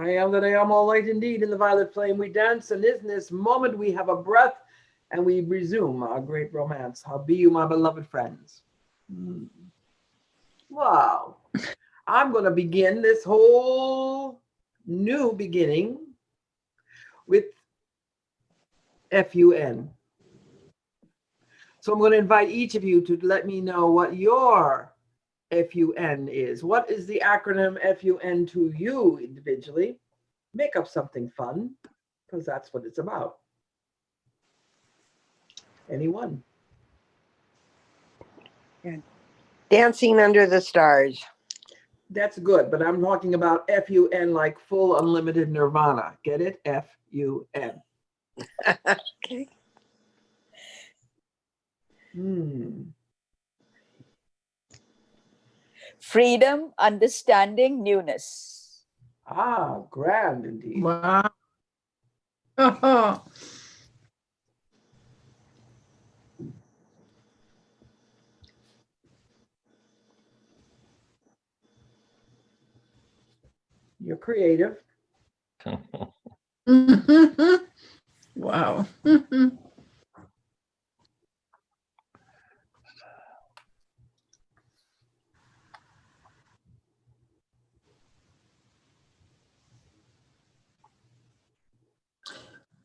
I am that I am, all light indeed. In the violet flame we dance, and in this moment we have a breath, and we resume our great romance. How be you, my beloved friends? Mm. Wow. I'm going to begin this whole new beginning with FUN. So I'm going to invite each of you to let me know what your FUN is. What is the acronym FUN to you individually? Make up something fun, because that's what it's about. Anyone? Dancing under the stars. That's good, but I'm talking about FUN like full unlimited nirvana. Get it? FUN. Okay. Freedom, understanding, newness. Ah, grand indeed. Wow. You're creative. Wow.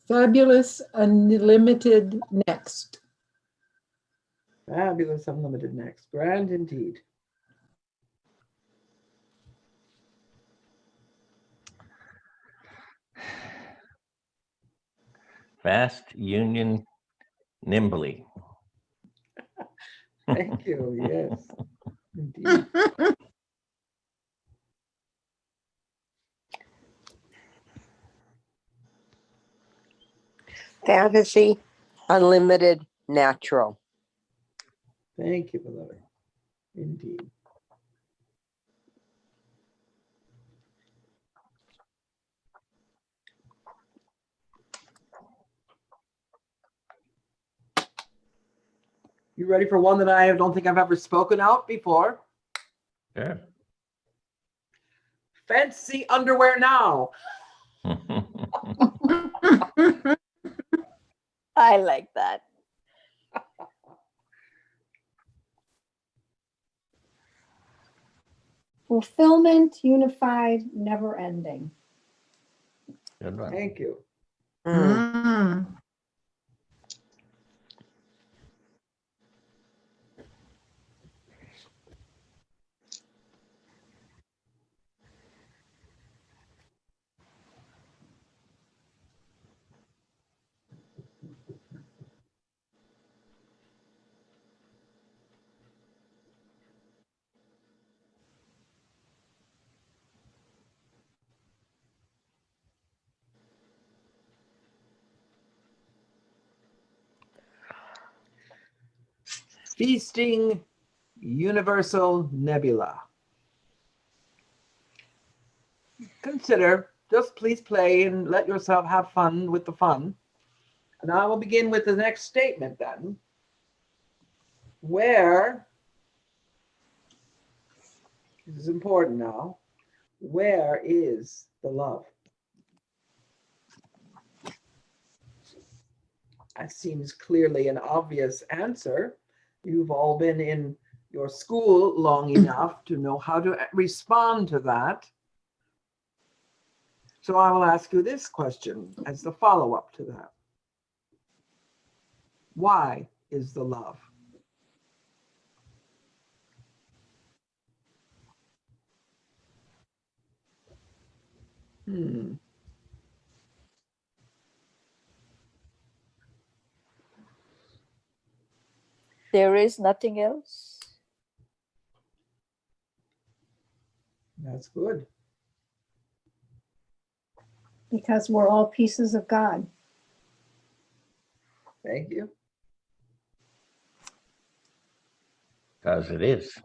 Fabulous Unlimited next. Fabulous unlimited next. Grand indeed. Fast union nimbly. Thank you. Yes, indeed. Fantasy, unlimited, natural. Thank you, beloved. Indeed. You ready for one that I don't think I've ever spoken out before? Sure. Fancy underwear now. I like that. Fulfillment, unified, never ending. Good one. Thank you. Feasting Universal Nebula. Consider, just please play and let yourself have fun with the fun. And I will begin with the next statement then. Where, this is important now, where is the love? That seems clearly an obvious answer. You've all been in your school long enough to know how to respond to that. So I will ask you this question as the follow-up to that. Why is the love? There is nothing else. That's good. Because we're all pieces of God. Thank you. Because it is.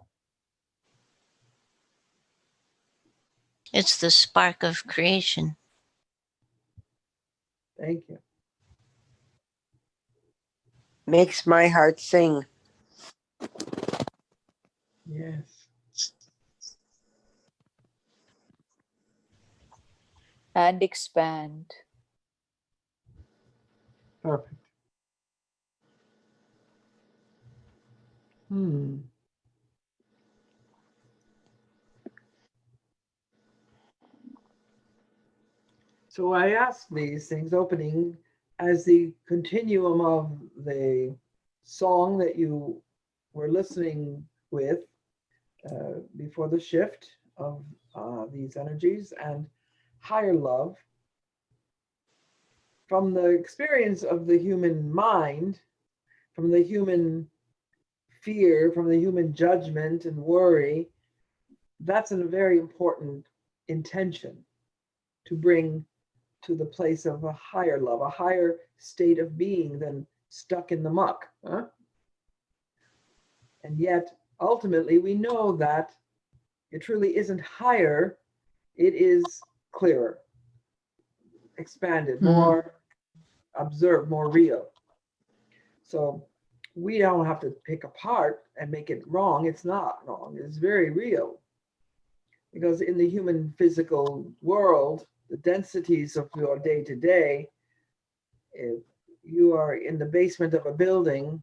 It's the spark of creation. Thank you. Makes my heart sing. Yes. and expand. Perfect. So I ask these things opening as the continuum of the song that you were listening with before the shift of these energies and higher love from the experience of the human mind, from the human fear, from the human judgment and worry. That's a very important intention to bring to the place of a higher love, a higher state of being than stuck in the muck. Huh? And yet, ultimately, we know that it truly isn't higher, it is clearer, expanded, more observed, more real. So we don't have to pick apart and make it wrong. It's not wrong, it's very real. Because in the human physical world, the densities of your day to day, if you are in the basement of a building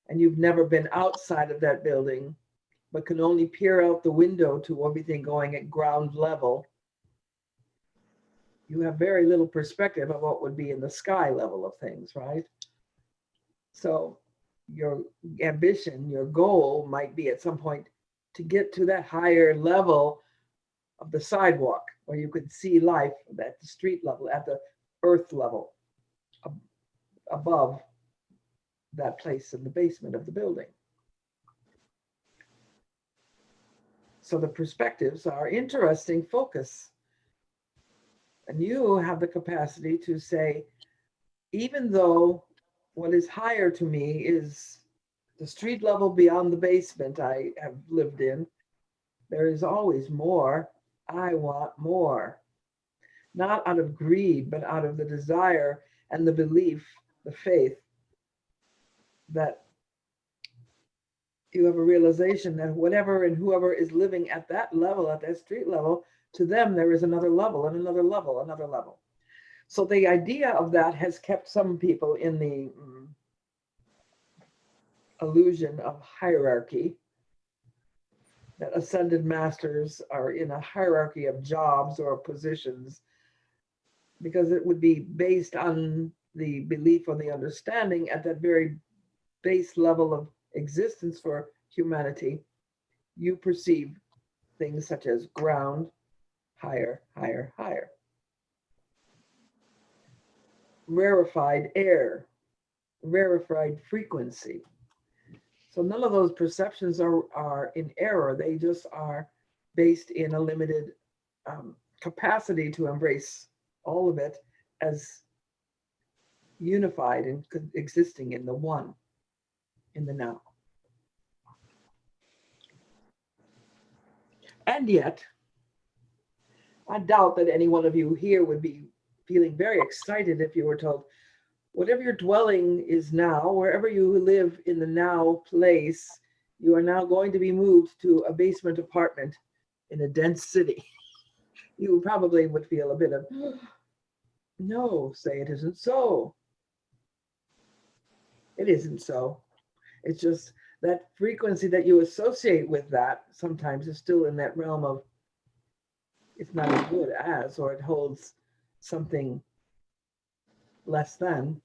and you've never been outside of that building, but can only peer out the window to everything going at ground level, you have very little perspective of what would be in the sky level of things, right? So your ambition, your goal might be at some point to get to that higher level of the sidewalk where you could see life at the street level, at the earth level, above that place in the basement of the building. So the perspectives are interesting focus. And you have the capacity to say, even though what is higher to me is the street level beyond the basement I have lived in, there is always more. I want more. Not out of greed, but out of the desire and the belief, the faith that you have a realization that whatever and whoever is living at that level, at that street level, to them there is another level and another level, another level. So the idea of that has kept some people in the illusion of hierarchy, that ascended masters are in a hierarchy of jobs or positions, because it would be based on the belief or the understanding at that very base level of existence for humanity. You perceive things such as ground, higher, higher, higher. Rarefied air, rarefied frequency. So none of those perceptions are in error. They just are based in a limited capacity to embrace all of it as unified and existing in the one, in the now. And yet, I doubt that any one of you here would be feeling very excited if you were told, whatever your dwelling is now, wherever you live in the now place, you are now going to be moved to a basement apartment in a dense city. You probably would feel a bit of, no, say it isn't so. It isn't so. It's just that frequency that you associate with that sometimes is still in that realm of it's not as good as, or it holds something less than.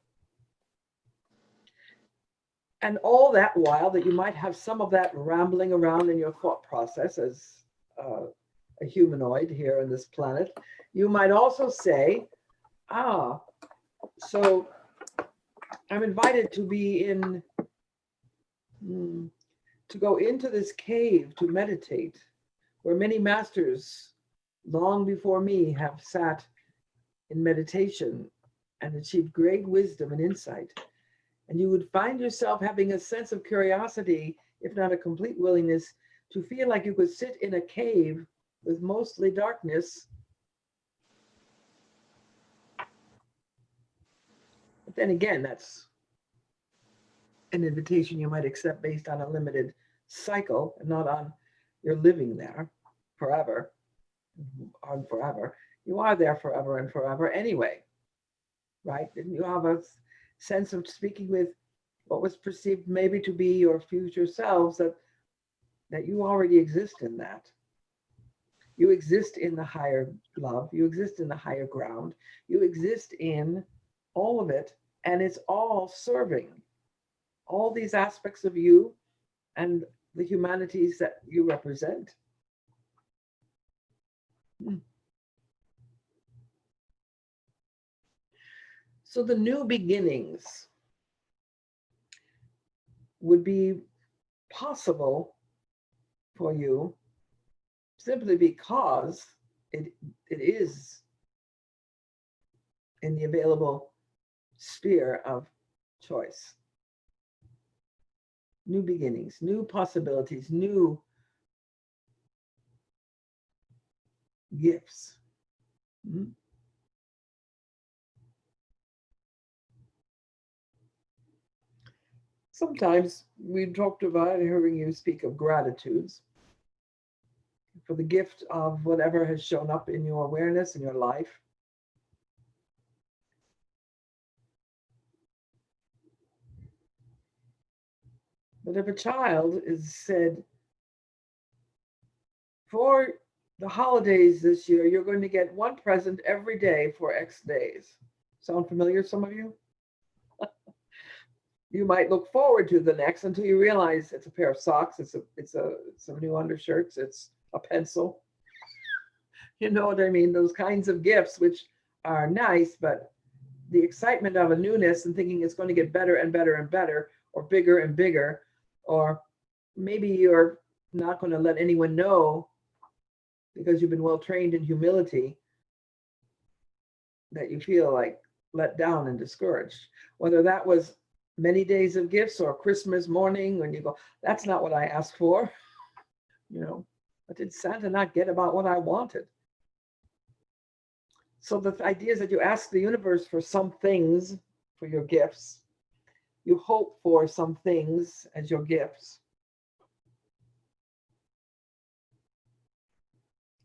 And all that while that you might have some of that rambling around in your thought process as a humanoid here on this planet, you might also say, so I'm invited to be in, to go into this cave to meditate, where many masters long before me have sat in meditation and achieved great wisdom and insight. And you would find yourself having a sense of curiosity, if not a complete willingness, to feel like you could sit in a cave with mostly darkness. But then again, that's an invitation you might accept based on a limited cycle and not on your living there forever, on forever. You are there forever and forever anyway, right? And you have a sense of speaking with what was perceived maybe to be your future selves, that you already exist in that. You exist in the higher love. You exist in the higher ground. You exist in all of it, and it's all serving all these aspects of you and the humanities that you represent. So the new beginnings would be possible for you simply because it is in the available sphere of choice. New beginnings, new possibilities, new gifts. Sometimes we talked about hearing you speak of gratitudes for the gift of whatever has shown up in your awareness in your life. But if a child is said, for the holidays this year, you're going to get one present every day for X days. Sound familiar, some of you? You might look forward to the next until you realize it's a pair of socks, it's some new undershirts, it's a pencil. You know what I mean? Those kinds of gifts, which are nice, but the excitement of a newness and thinking it's going to get better and better and better, or bigger and bigger, or maybe you're not going to let anyone know because you've been well trained in humility that you feel like let down and discouraged. Whether that was many days of gifts or Christmas morning when you go, that's not what I asked for. You know, but did Santa not get about what I wanted? So the idea is that you ask the universe for some things for your gifts. You hope for some things as your gifts.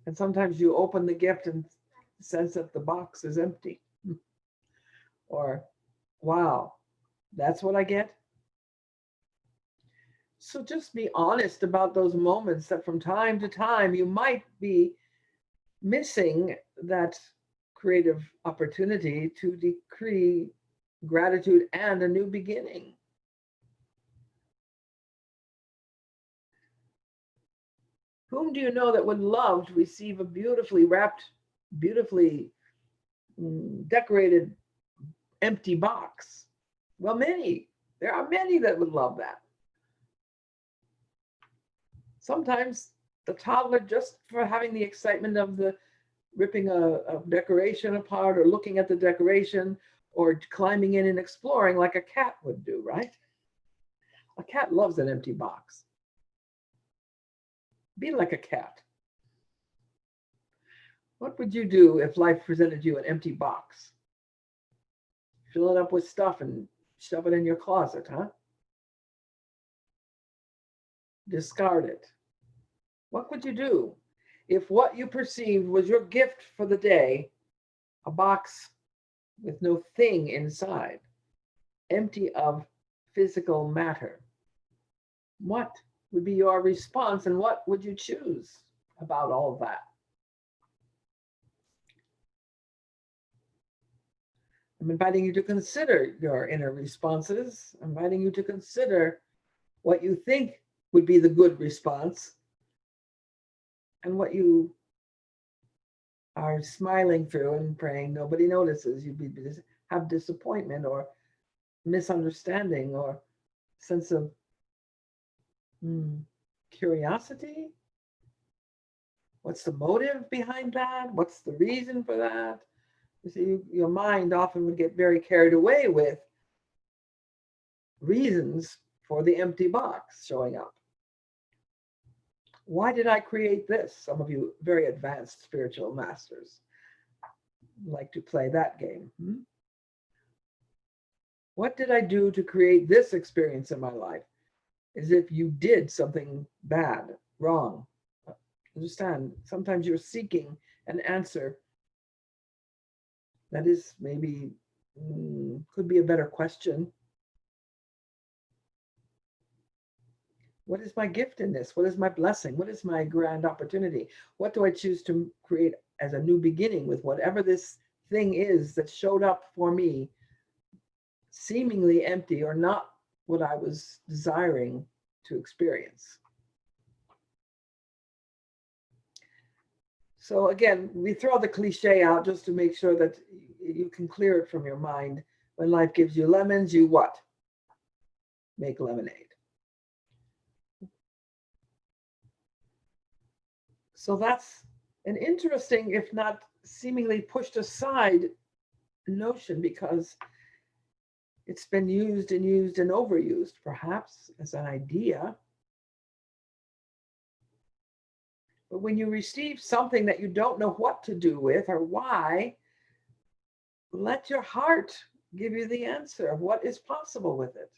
And sometimes you open the gift and sense that the box is empty. Or, wow, that's what I get? So just be honest about those moments that from time to time you might be missing that creative opportunity to decree gratitude and a new beginning. Whom do you know that would love to receive a beautifully wrapped, beautifully decorated empty box? Well, many. There are many that would love that. Sometimes the toddler, just for having the excitement of the ripping a decoration apart or looking at the decoration or climbing in and exploring like a cat would do, right? A cat loves an empty box. Be like a cat. What would you do if life presented you an empty box? Fill it up with stuff and shove it in your closet, huh? Discard it. What would you do if what you perceived was your gift for the day, a box with no thing inside, empty of physical matter? What would be your response and what would you choose about all of that? I'm inviting you to consider your inner responses. I'm inviting you to consider what you think would be the good response and what you are smiling through and praying nobody notices. You have disappointment or misunderstanding or sense of curiosity. What's the motive behind that? What's the reason for that? You see, your mind often would get very carried away with reasons for the empty box showing up. Why did I create this? Some of you very advanced spiritual masters like to play that game. What did I do to create this experience in my life? As if you did something bad, wrong. Understand, sometimes you're seeking an answer That is maybe, could be a better question. What is my gift in this? What is my blessing? What is my grand opportunity? What do I choose to create as a new beginning with whatever this thing is that showed up for me, seemingly empty or not what I was desiring to experience? So again, we throw the cliche out just to make sure that you can clear it from your mind. When life gives you lemons, you what? Make lemonade. So that's an interesting, if not seemingly pushed aside notion, because it's been used and used and overused, perhaps as an idea. But when you receive something that you don't know what to do with or why, let your heart give you the answer of what is possible with it.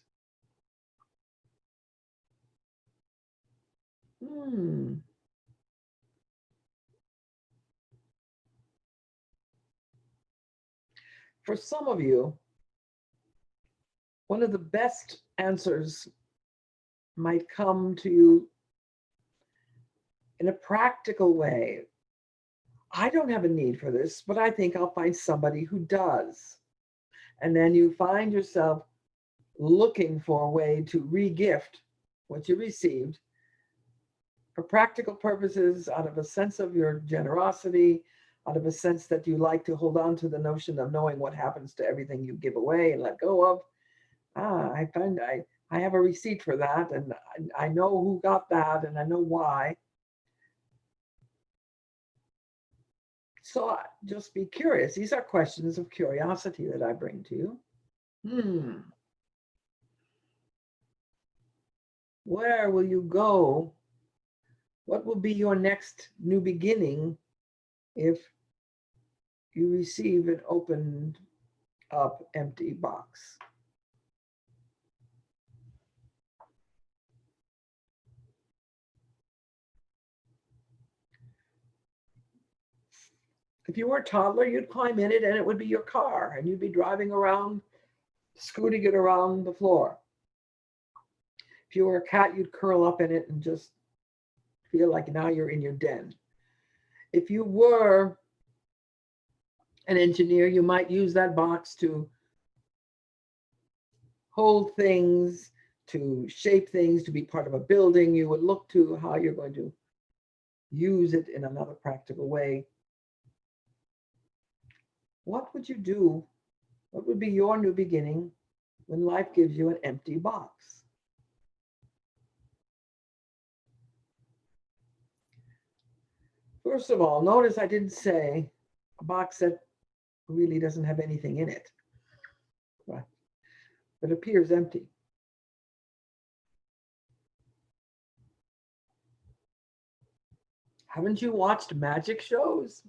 For some of you, one of the best answers might come to you in a practical way. I don't have a need for this, but I think I'll find somebody who does. And then you find yourself looking for a way to re-gift what you received for practical purposes, out of a sense of your generosity, out of a sense that you like to hold on to the notion of knowing what happens to everything you give away and let go of. I find I have a receipt for that, and I know who got that, and I know why. So just be curious. These are questions of curiosity that I bring to you. Where will you go? What will be your next new beginning if you receive an opened up empty box? If you were a toddler, you'd climb in it and it would be your car, and you'd be driving around, scooting it around the floor. If you were a cat, you'd curl up in it and just feel like now you're in your den. If you were an engineer, you might use that box to hold things, to shape things, to be part of a building. You would look to how you're going to use it in another practical way. What would you do? What would be your new beginning when life gives you an empty box? First of all, notice I didn't say a box that really doesn't have anything in it, right? But appears empty. Haven't you watched magic shows?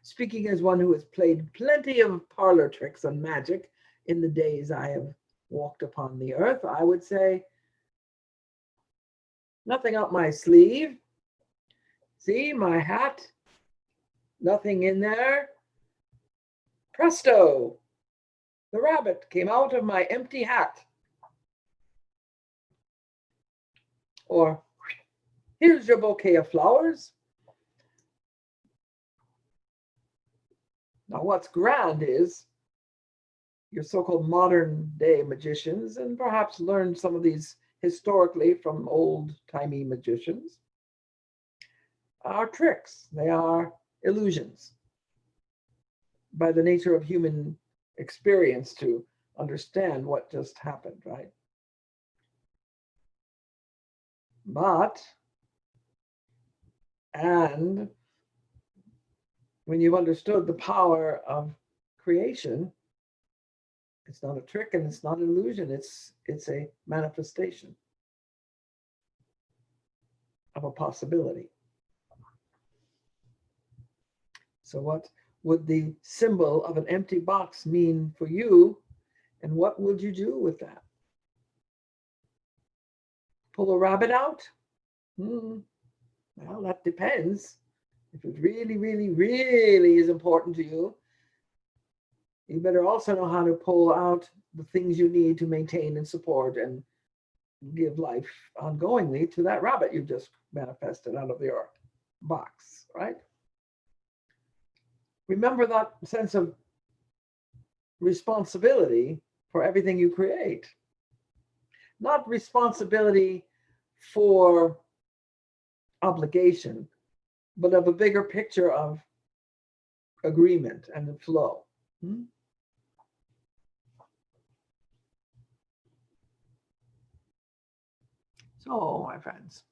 Speaking as one who has played plenty of parlor tricks on magic in the days I have walked upon the earth, I would say, nothing up my sleeve. See my hat? Nothing in there. Presto! The rabbit came out of my empty hat. Or, here's your bouquet of flowers. Now, what's grand is your so-called modern day magicians, and perhaps learned some of these historically from old-timey magicians, are tricks. They are illusions by the nature of human experience to understand what just happened, right? And when you've understood the power of creation, it's not a trick and it's not an illusion. It's a manifestation of a possibility. So what would the symbol of an empty box mean for you, and what would you do with that? Pull a rabbit out? Well, that depends. If it really, really, really is important to you, you better also know how to pull out the things you need to maintain and support and give life ongoingly to that rabbit you just manifested out of your box, right? Remember that sense of responsibility for everything you create. Not responsibility for obligation, but of a bigger picture of agreement and the flow. So, my friends,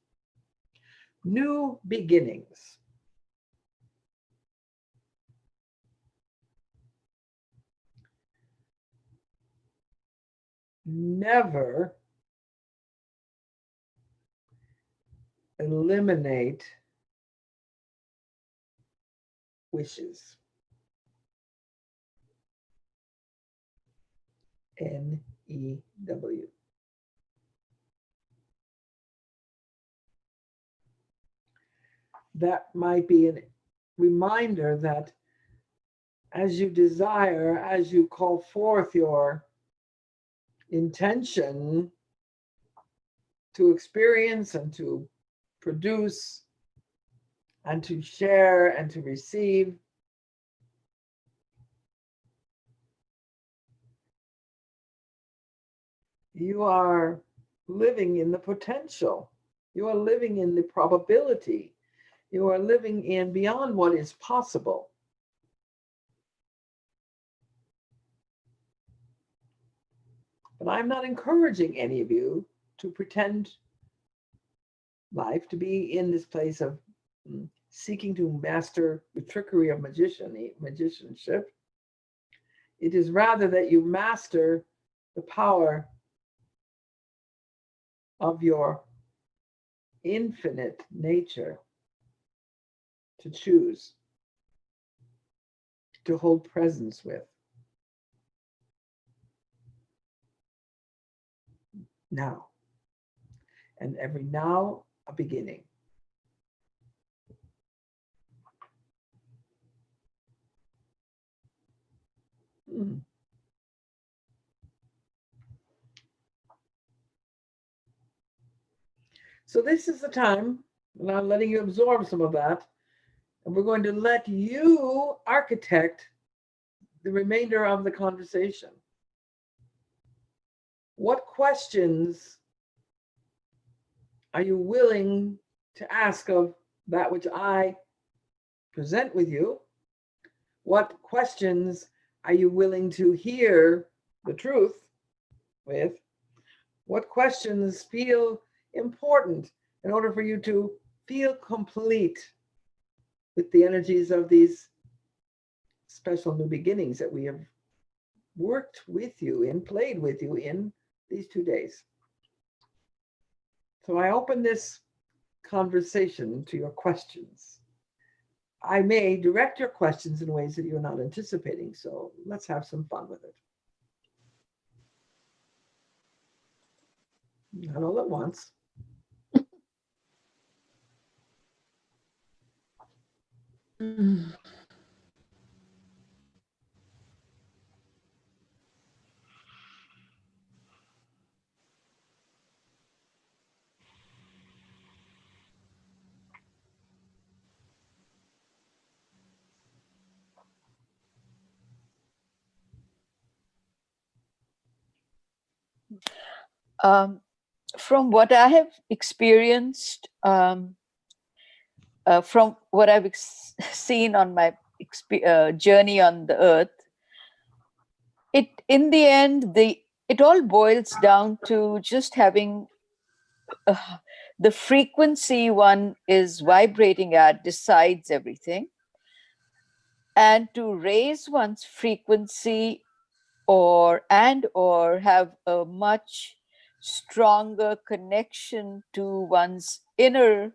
new beginnings. Never eliminate wishes. N-E-W. That might be a reminder that as you desire, as you call forth your intention to experience and to produce and to share and to receive, you are living in the potential. You are living in the probability. You are living in beyond what is possible. But I'm not encouraging any of you to pretend life, to be in this place of seeking to master the trickery of magicianship. It is rather that you master the power of your infinite nature to choose, to hold presence with. Now. And every now, a beginning. So this is the time, and I'm letting you absorb some of that, and we're going to let you architect the remainder of the conversation. What questions are you willing to ask of that which I present with you? What questions are you willing to hear the truth with? What questions feel important in order for you to feel complete with the energies of these special new beginnings that we have worked with you in, played with you in these 2 days? So I open this conversation to your questions. I may direct your questions in ways that you're not anticipating, so let's have some fun with it. Not all at once. From what I have experienced, from what I've seen on my journey on the earth, in the end, it all boils down to just having the frequency one is vibrating at decides everything. And to raise one's frequency or have a much stronger connection to one's inner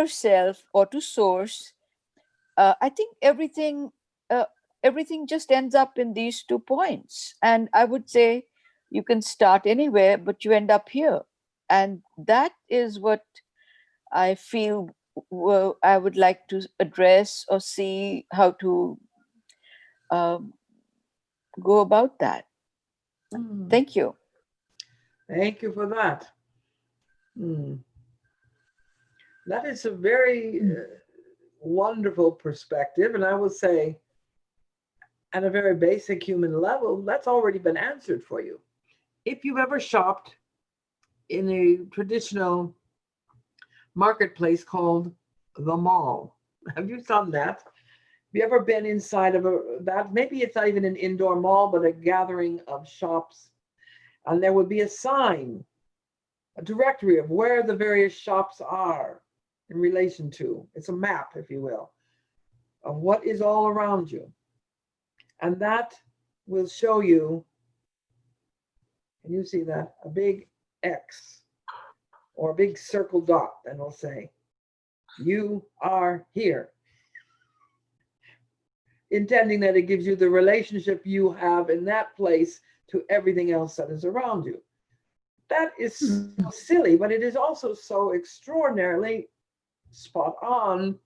self or to source, I think everything just ends up in these 2 points. And I would say you can start anywhere, but you end up here. And that is what I feel I would like to address or see how to go about that. Hmm. Thank you. Thank you for that. That is a very wonderful perspective. And I will say, at a very basic human level, that's already been answered for you. If you've ever shopped in a traditional marketplace called the mall, have you done that? Have you ever been inside of that? Maybe it's not even an indoor mall, but a gathering of shops. And there would be a sign, a directory of where the various shops are in relation to. It's a map, if you will, of what is all around you. And that will show you, can you see that? A big X or a big circle dot, and it'll say, you are here. Intending that it gives you the relationship you have in that place to everything else that is around you. That is so silly, but it is also so extraordinarily spot on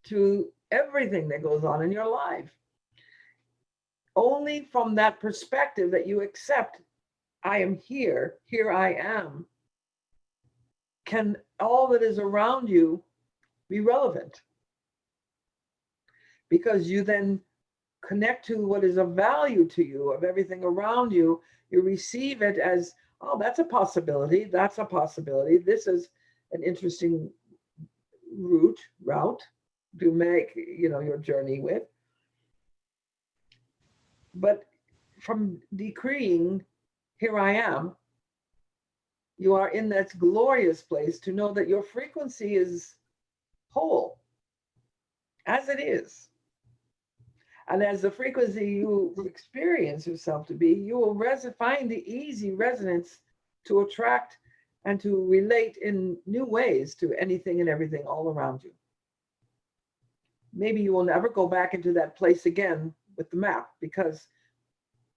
to everything that goes on in your life. Only from that perspective that you accept, I am here, here I am, can all that is around you be relevant. Because you then connect to what is of value to you, of everything around you. You receive it as, oh, that's a possibility. That's a possibility. This is an interesting route to make, your journey with. But from decreeing, here I am, you are in that glorious place to know that your frequency is whole, as it is. And as the frequency you experience yourself to be, you will find the easy resonance to attract and to relate in new ways to anything and everything all around you. Maybe you will never go back into that place again with the map, because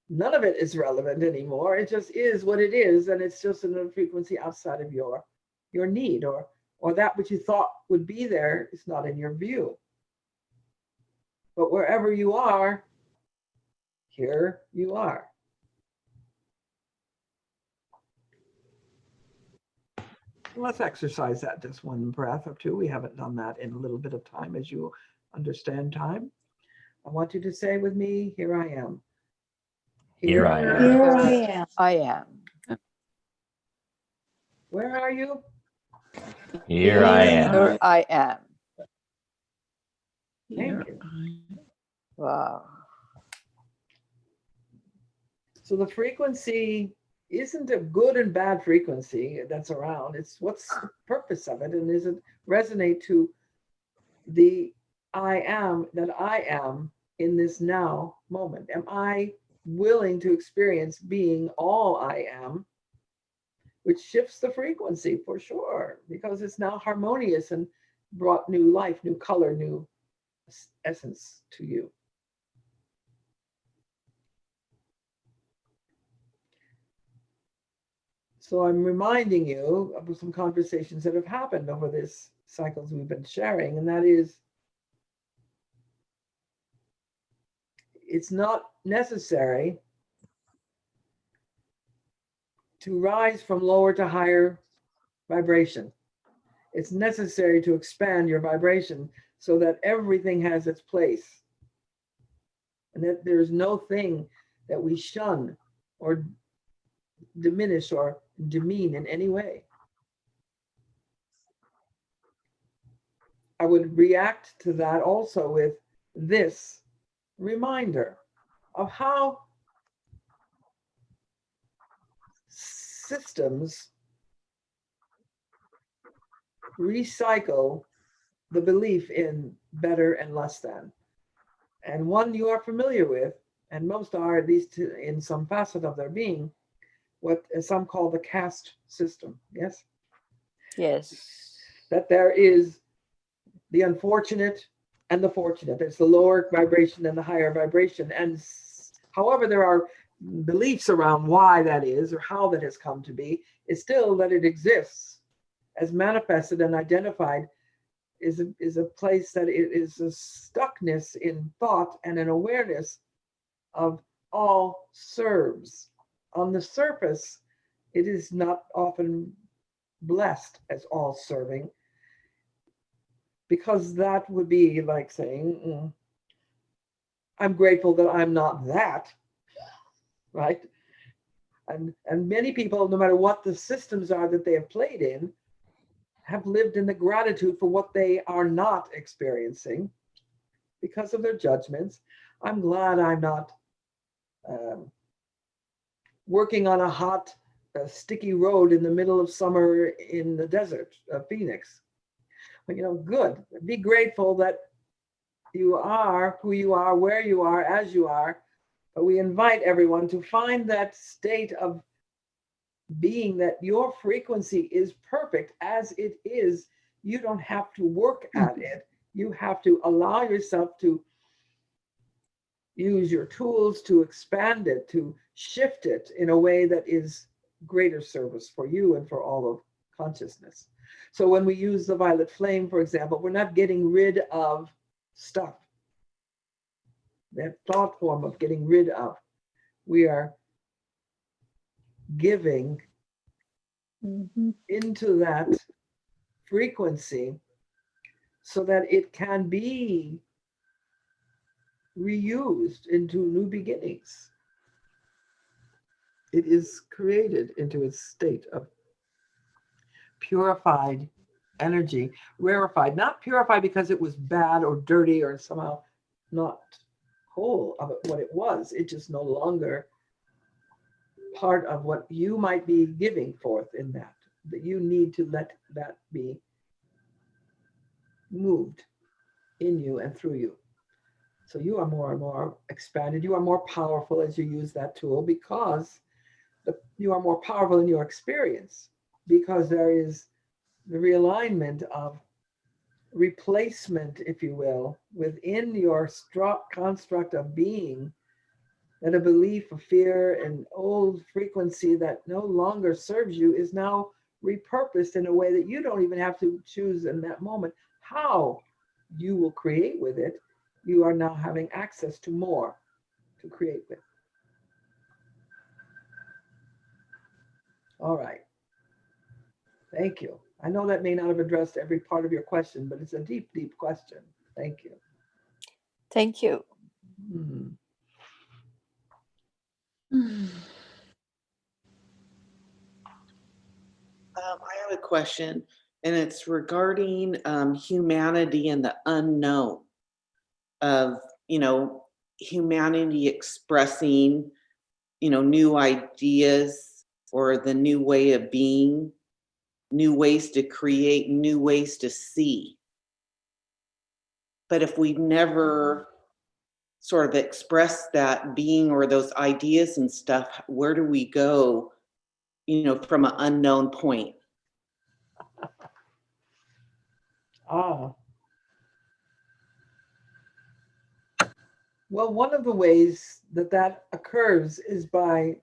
none of it is relevant anymore. It just is what it is, and it's just in a frequency outside of your need, or that which you thought would be there is not in your view. But wherever you are, here you are. Let's exercise that just one breath or two. We haven't done that in a little bit of time, as you understand time. I want you to say with me, here I am. Here I am. Here I am. I am. Where are you? Here I am. Here I am. Thank you. Wow. So the frequency isn't a good and bad frequency that's around. It's what's the purpose of it, and is it resonate to the I am that I am in this now moment? Am I willing to experience being all I am, which shifts the frequency for sure, because it's now harmonious and brought new life, new color, new essence to you. So I'm reminding you of some conversations that have happened over this cycles we've been sharing, and that is, it's not necessary to rise from lower to higher vibration. It's necessary to expand your vibration so that everything has its place, and that there's no thing that we shun or diminish or demean in any way. I would react to that also with this reminder of how systems recycle the belief in better and less than. And one you are familiar with, and most are, at least in some facet of their being, what some call the caste system. Yes? Yes. That there is the unfortunate and the fortunate. There's the lower vibration and the higher vibration. And however there are beliefs around why that is or how that has come to be, it's still that it exists as manifested and identified is a place that it is a stuckness in thought and an awareness of all serves. On the surface, it is not often blessed as all serving, because that would be like saying, I'm grateful that I'm not that, right? And many people, no matter what the systems are that they have played in, have lived in the gratitude for what they are not experiencing because of their judgments. I'm glad I'm not working on a hot, sticky road in the middle of summer in the desert of Phoenix. But, good. Be grateful that you are who you are, where you are, as you are. But we invite everyone to find that state of being that your frequency is perfect as it is. You don't have to work at it. You have to allow yourself to use your tools to expand it, to shift it in a way that is greater service for you and for all of consciousness. So when we use the violet flame, for example, we're not getting rid of stuff. That thought form of getting rid of. We are giving into that frequency so that it can be reused into new beginnings. It is created into its state of purified energy, rarefied, not purified because it was bad or dirty or somehow not whole of what it was. It just no longer part of what you might be giving forth in that you need to let that be moved in you and through you. So you are more and more expanded. You are more powerful as you use that tool, because you are more powerful in your experience, because there is the realignment of replacement, if you will, within your construct of being, that a belief, a fear, an old frequency that no longer serves you is now repurposed in a way that you don't even have to choose in that moment how you will create with it. You are now having access to more to create with. All right. Thank you. I know that may not have addressed every part of your question, but it's a deep, deep question. Thank you. Thank you. I have a question, and it's regarding humanity and the unknown of, humanity expressing, new ideas or the new way of being, new ways to create, new ways to see. But if we've never sort of expressed that being or those ideas and stuff, where do we go, from an unknown point? Well, one of the ways that occurs is by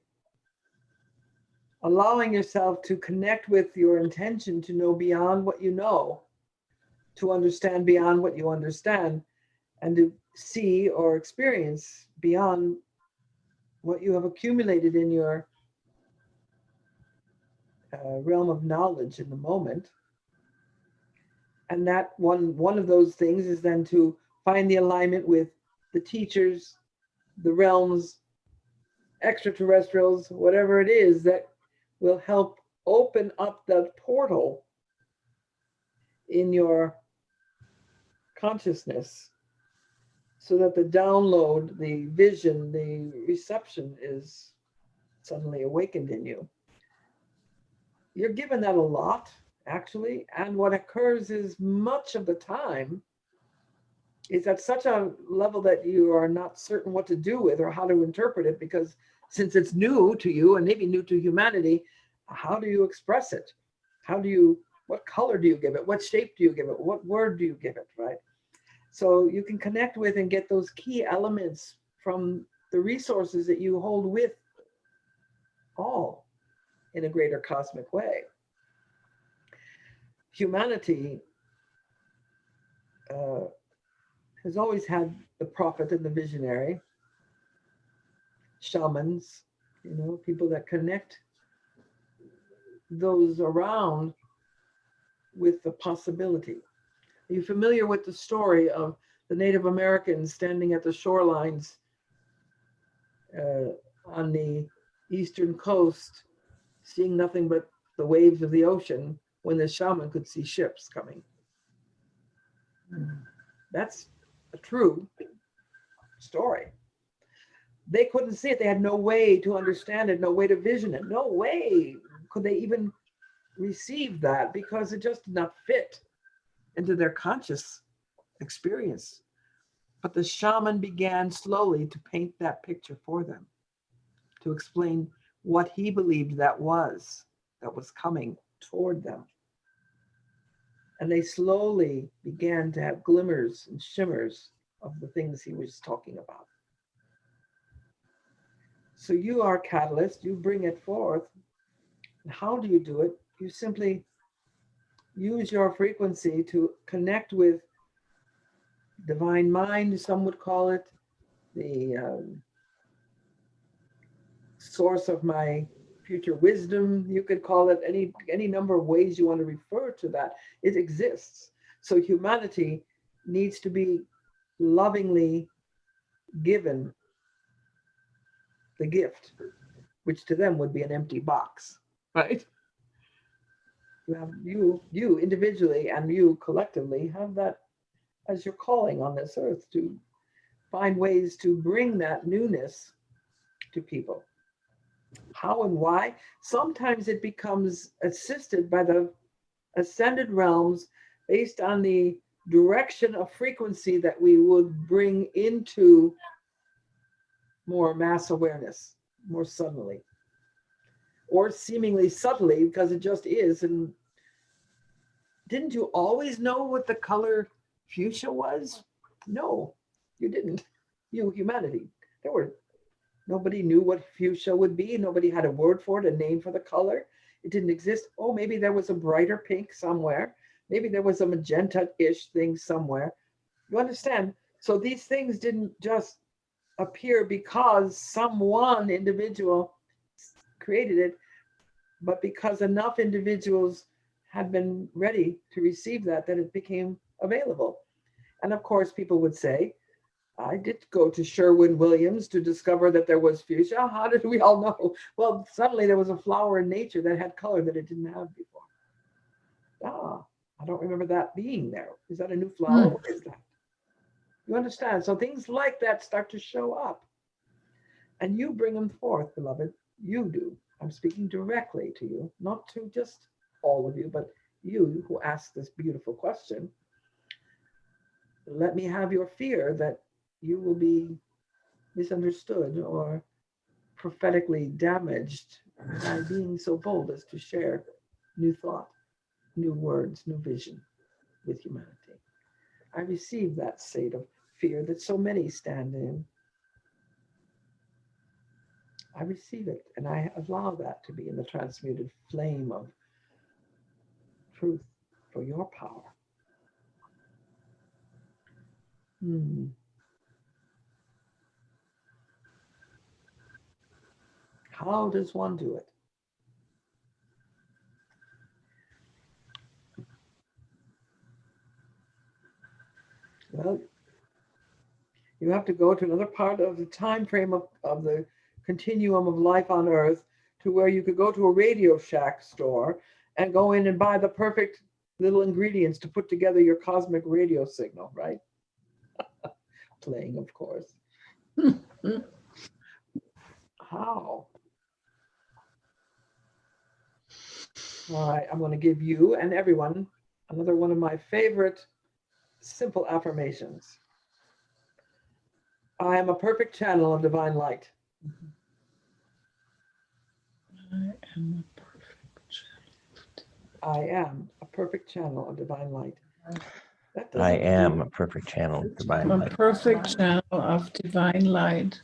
allowing yourself to connect with your intention to know beyond what you know, to understand beyond what you understand, and to see or experience beyond what you have accumulated in your realm of knowledge in the moment. And that one of those things is then to find the alignment with the teachers, the realms, extraterrestrials, whatever it is that will help open up that portal in your consciousness, so that the download, the vision, the reception is suddenly awakened in you. You're given that a lot, actually. And what occurs is, much of the time, is at such a level that you are not certain what to do with or how to interpret it, because since it's new to you and maybe new to humanity, how do you express it? What color do you give it? What shape do you give it? What word do you give it, right? So you can connect with and get those key elements from the resources that you hold with all in a greater cosmic way. Humanity has always had the prophet and the visionary. shamans, people that connect those around with the possibility. Are you familiar with the story of the Native Americans standing at the shorelines on the eastern coast, seeing nothing but the waves of the ocean when the shaman could see ships coming? That's a true story. They couldn't see it. They had no way to understand it, no way to vision it. No way could they even receive that because it just did not fit into their conscious experience. But the shaman began slowly to paint that picture for them, to explain what he believed that was coming toward them. And they slowly began to have glimmers and shimmers of the things he was talking about. So you are a catalyst, you bring it forth. And how do you do it? You simply use your frequency to connect with divine mind, some would call it, the source of my future wisdom. You could call it any number of ways you want to refer to that. It exists. So humanity needs to be lovingly given the gift, which to them would be an empty box, right? You have you individually and you collectively have that as your calling on this earth, to find ways to bring that newness to people. How and why? Sometimes it becomes assisted by the ascended realms based on the direction of frequency that we would bring into more mass awareness, more suddenly, or seemingly subtly, because it just is. And didn't you always know what the color fuchsia was? No, you didn't. You, humanity. Nobody knew what fuchsia would be. Nobody had a word for it, a name for the color. It didn't exist. Oh, maybe there was a brighter pink somewhere. Maybe there was a magenta-ish thing somewhere. You understand? So these things didn't just appear because someone individual created it, but because enough individuals had been ready to receive that it became available. And of course, people would say, I did go to Sherwin-Williams to discover that there was fuchsia. How did we all know? Well, suddenly there was a flower in nature that had color that it didn't have before. I don't remember that being there. Is that a new flower? What is that? You understand? So things like that start to show up. And you bring them forth, beloved. You do. I'm speaking directly to you, not to just all of you, but you who asked this beautiful question. Let me have your fear that you will be misunderstood or prophetically damaged by being so bold as to share new thought, new words, new vision with humanity. I receive that state of fear that so many stand in. I receive it, and I allow that to be in the transmuted flame of truth for your power. How does one do it? Well, you have to go to another part of the time frame of the continuum of life on Earth, to where you could go to a Radio Shack store and go in and buy the perfect little ingredients to put together your cosmic radio signal, right? Playing, of course. How? All right, I'm going to give you and everyone another one of my favorite simple affirmations. I am a perfect channel of divine light. I am a perfect channel. I am a perfect channel of divine light. I am a perfect channel of divine I'm a light. perfect channel of divine light.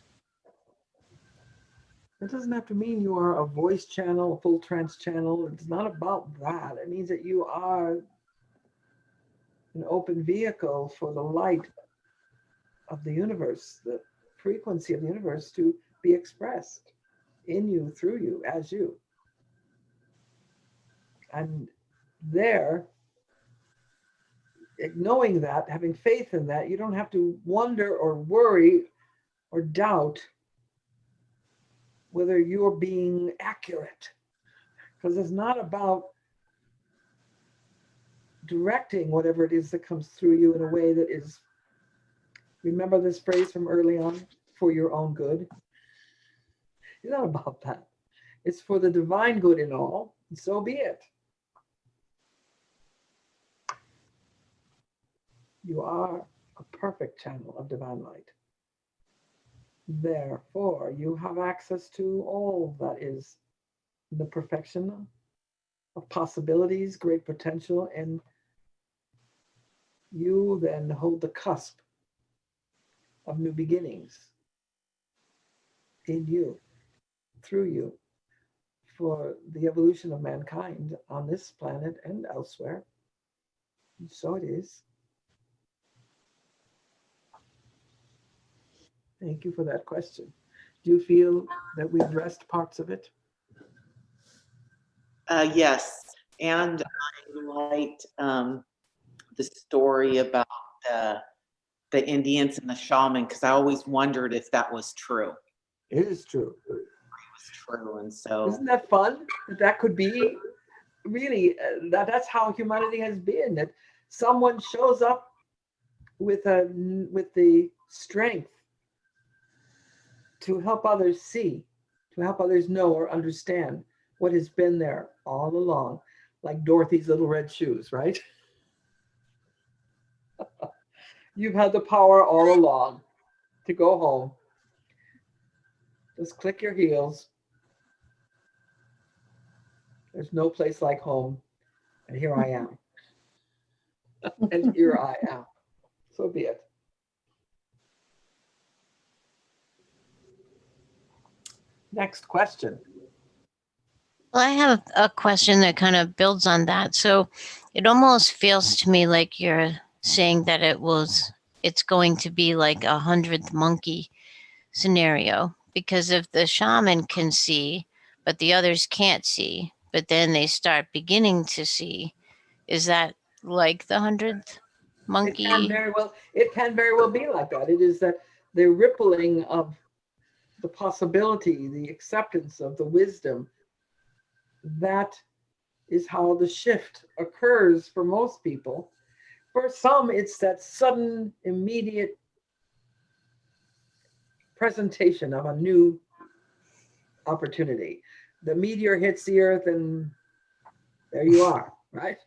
It doesn't have to mean you are a voice channel, a full trance channel. It's not about that. It means that you are an open vehicle for the light of the universe, the frequency of the universe, to be expressed in you, through you, as you. And there, knowing that, having faith in that, you don't have to wonder or worry or doubt whether you're being accurate. Because it's not about directing whatever it is that comes through you in a way that is, remember this phrase from early on, for your own good? It's not about that. It's for the divine good in all, and so be it. You are a perfect channel of divine light. Therefore, you have access to all that is the perfection of possibilities, great potential, and you then hold the cusp of new beginnings in you, through you, for the evolution of mankind on this planet and elsewhere. And so it is. Thank you for that question. Do you feel that we addressed parts of it? Yes, and I liked the story about the Indians and the shaman, because I always wondered if that was true. It is true. It was true, and so Isn't that fun? That could be really, that's how humanity has been. That someone shows up with the strength to help others see, to help others know or understand what has been there all along, like Dorothy's little red shoes, right? You've had the power all along to go home. Just click your heels. There's no place like home. And here I am. And here I am. So be it. Next question. Well, I have a question that kind of builds on that. So it almost feels to me like you're saying that it's going to be like 100th monkey scenario, because if the shaman can see, but the others can't see, but then they start beginning to see, is that like the 100th monkey? It can very well be like that. It is that the rippling of the possibility, the acceptance of the wisdom, that is how the shift occurs for most people. For some, it's that sudden, immediate presentation of a new opportunity. The meteor hits the earth and there you are, right?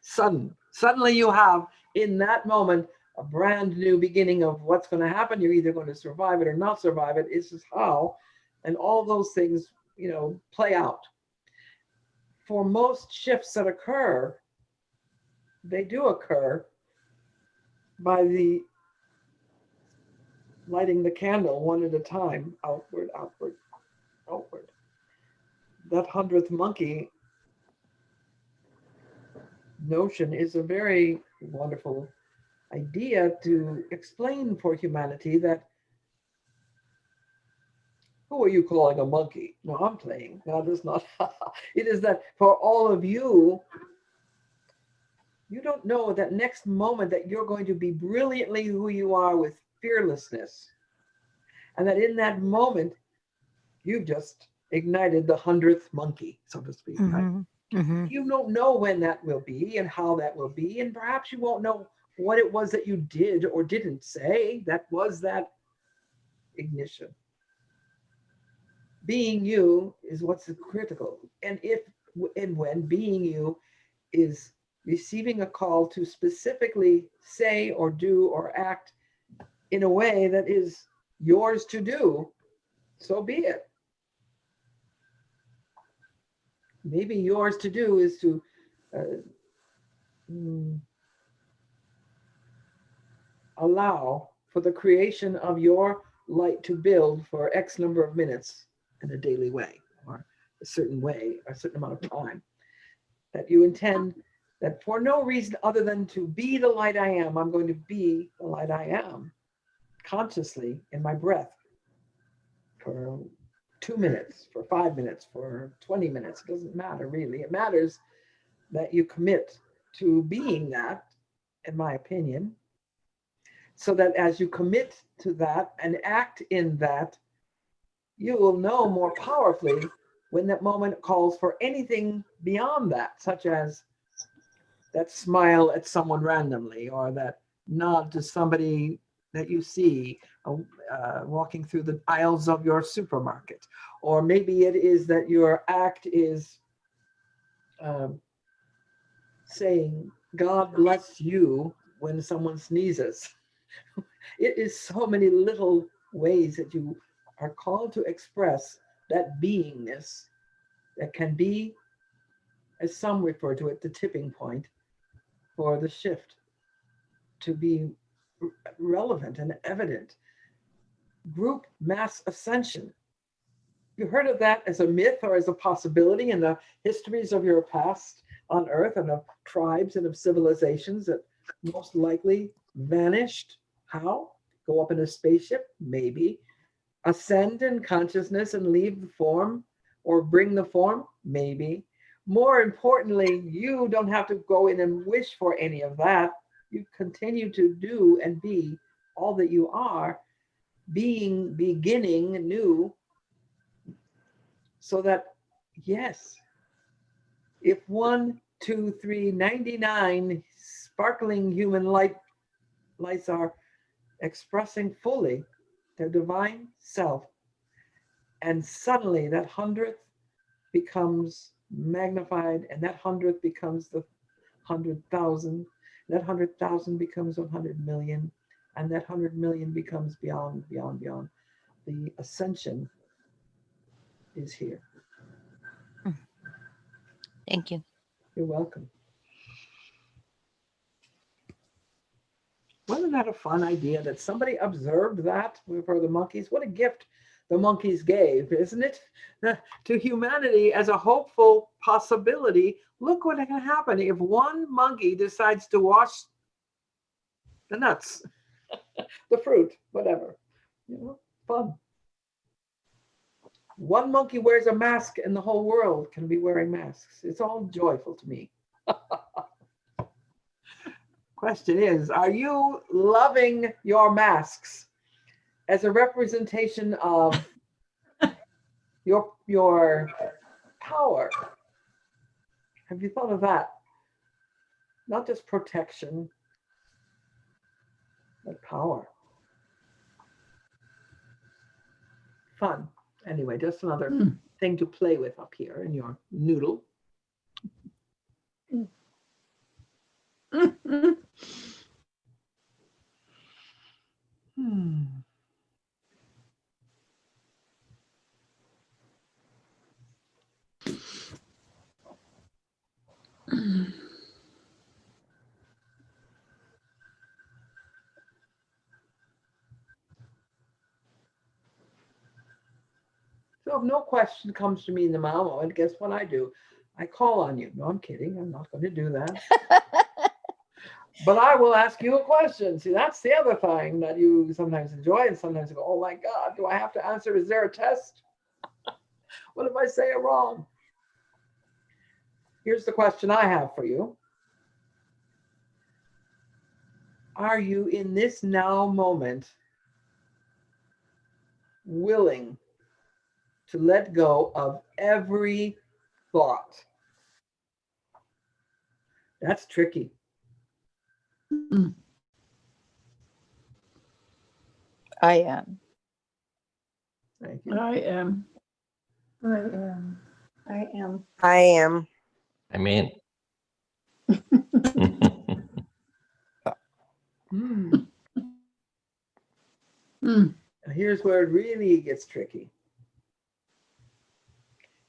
Suddenly you have, in that moment, a brand new beginning of what's going to happen. You're either going to survive it or not survive it. It's just how, and all those things, play out. For most shifts that occur, they do occur by the lighting the candle one at a time, outward, outward, outward. That 100th monkey notion is a very wonderful idea to explain for humanity that, who are you calling a monkey? No, I'm playing. No, that's not. It is that for all of you, you don't know that next moment that you're going to be brilliantly who you are with fearlessness. And that in that moment, you've just ignited the 100th monkey, so to speak. Mm-hmm. Right? Mm-hmm. You don't know when that will be and how that will be. And perhaps you won't know what it was that you did or didn't say that was that ignition. Being you is what's critical. And if and when being you is receiving a call to specifically say or do or act in a way that is yours to do, so be it. Maybe yours to do is to allow for the creation of your light to build for X number of minutes in a daily way, or a certain way, a certain amount of time. That you intend that for no reason other than to be the light I am, I'm going to be the light I am consciously in my breath. for 2 minutes, for 5 minutes, for 20 minutes. It doesn't matter really. It matters that you commit to being that, in my opinion, so that as you commit to that and act in that, you will know more powerfully when that moment calls for anything beyond that, such as that smile at someone randomly, or that nod to somebody that you see walking through the aisles of your supermarket. Or maybe it is that your act is saying, God bless you, when someone sneezes. It is so many little ways that you are called to express that beingness that can be, as some refer to it, the tipping point for the shift to be relevant and evident. Group mass ascension. You heard of that as a myth or as a possibility in the histories of your past on Earth, and of tribes and of civilizations that most likely vanished? How? Go up in a spaceship? Maybe. Ascend in consciousness and leave the form, or bring the form? Maybe. More importantly, you don't have to go in and wish for any of that. You continue to do and be all that you are, being, beginning new, so that, yes, if 1, 2, 3, 99 sparkling human lights are expressing fully their divine self, and suddenly that 100th becomes magnified, and that 100th becomes the 100,000, that 100,000 becomes 100 million, and that 100 million becomes beyond. The ascension is here. Thank you. You're welcome. Wasn't that a fun idea that somebody observed that for the monkeys? What a gift the monkeys gave, isn't it? To humanity as a hopeful possibility. Look what can happen if one monkey decides to wash the nuts, the fruit, whatever. You know, fun. One monkey wears a mask and the whole world can be wearing masks. It's all joyful to me. Question is, are you loving your masks as a representation of your power? Have you thought of that? Not just protection, but power. Fun. Anyway, just another thing to play with up here in your noodle. So if no question comes to me in the moment, guess what I do? I call on you. No, I'm kidding. I'm not going to do that. But I will ask you a question. See, that's the other thing that you sometimes enjoy, and sometimes you go, oh my God, do I have to answer? Is there a test? What if I say it wrong? Here's the question I have for you. Are you in this now moment willing to let go of every thought? That's tricky. I am. Thank you. I am. I am. I am. I am. I mean, Hmm. Mm. Now here's where it really gets tricky.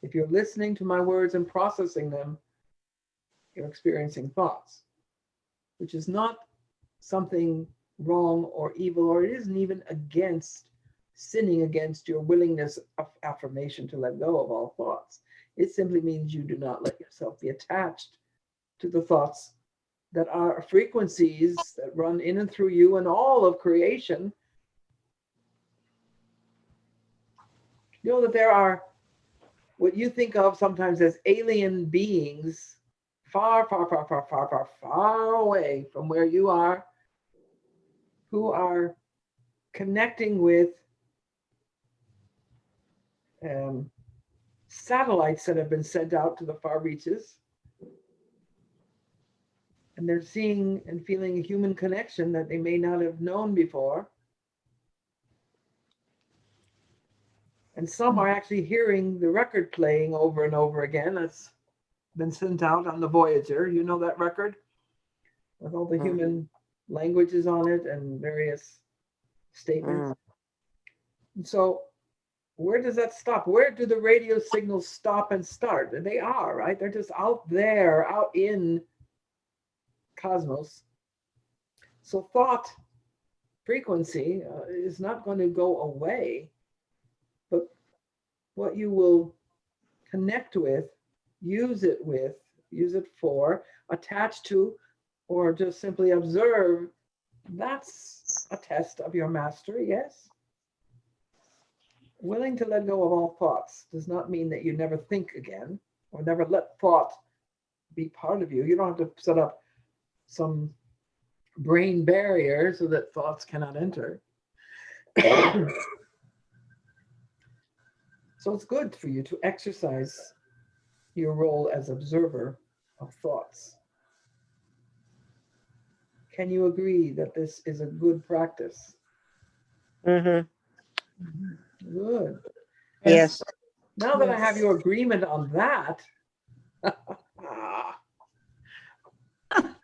If you're listening to my words and processing them, you're experiencing thoughts, which is not something wrong or evil, or it isn't even against sinning against your willingness of affirmation to let go of all thoughts. It simply means you do not let yourself be attached to the thoughts that are frequencies that run in and through you and all of creation. You know that there are what you think of sometimes as alien beings far, far, far, far, far, far, far away from where you are, who are connecting with satellites that have been sent out to the far reaches. And they're seeing and feeling a human connection that they may not have known before. And some are actually hearing the record playing over and over again. That's been sent out on the Voyager. You know that record? With all the human languages on it and various statements. And so where does that stop? Where do the radio signals stop and start? They are, right? They're just out there, out in cosmos. So thought frequency is not going to go away, but what you will connect with, use it for, attach to, or just simply observe, that's a test of your mastery, yes? Willing to let go of all thoughts does not mean that you never think again or never let thought be part of you. You don't have to set up some brain barrier so that thoughts cannot enter. So it's good for you to exercise your role as observer of thoughts. Can you agree that this is a good practice? Mm-hmm. Good. Yes. Now that I have your agreement on that, are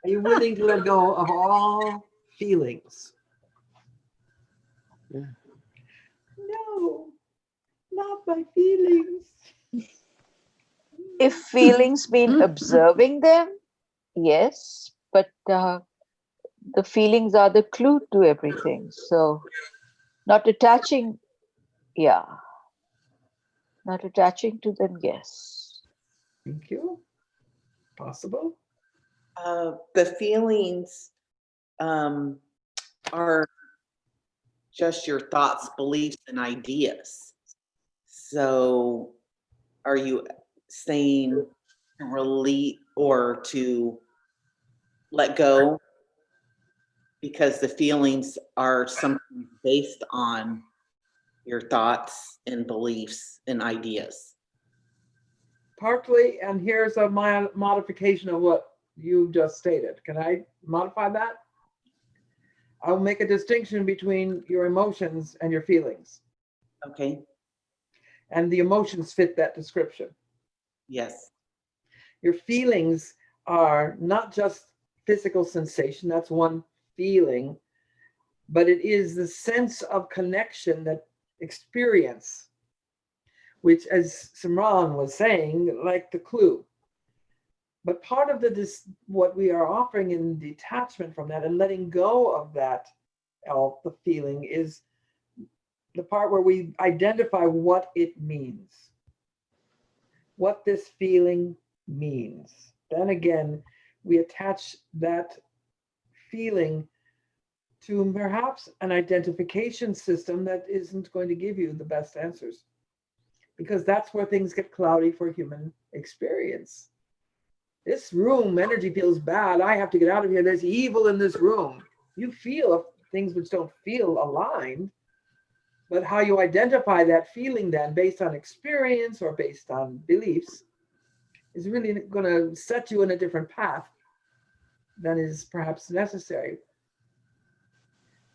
you willing to let go of all feelings? No, not my feelings. If feelings mean observing them, yes, but the feelings are the clue to everything. So not attaching, not attaching to them, yes. Thank you. Possible? The feelings are just your thoughts, beliefs, and ideas. So are you saying to release or to let go? Because the feelings are something based on your thoughts and beliefs and ideas. Partly, and here's a modification of what you just stated. Can I modify that? I'll make a distinction between your emotions and your feelings. Okay. And the emotions fit that description. Yes. Your feelings are not just physical sensation, that's one feeling, but it is the sense of connection, that experience, which, as Simran was saying, like the clue. But part of what we are offering in detachment from that and letting go of that, the feeling, is the part where we identify what it means, what this feeling means. Then again, we attach that feeling to perhaps an identification system that isn't going to give you the best answers, because that's where things get cloudy for human experience. This room energy feels bad. I have to get out of here. There's evil in this room. You feel things which don't feel aligned, but how you identify that feeling then based on experience or based on beliefs is really going to set you in a different path than is perhaps necessary.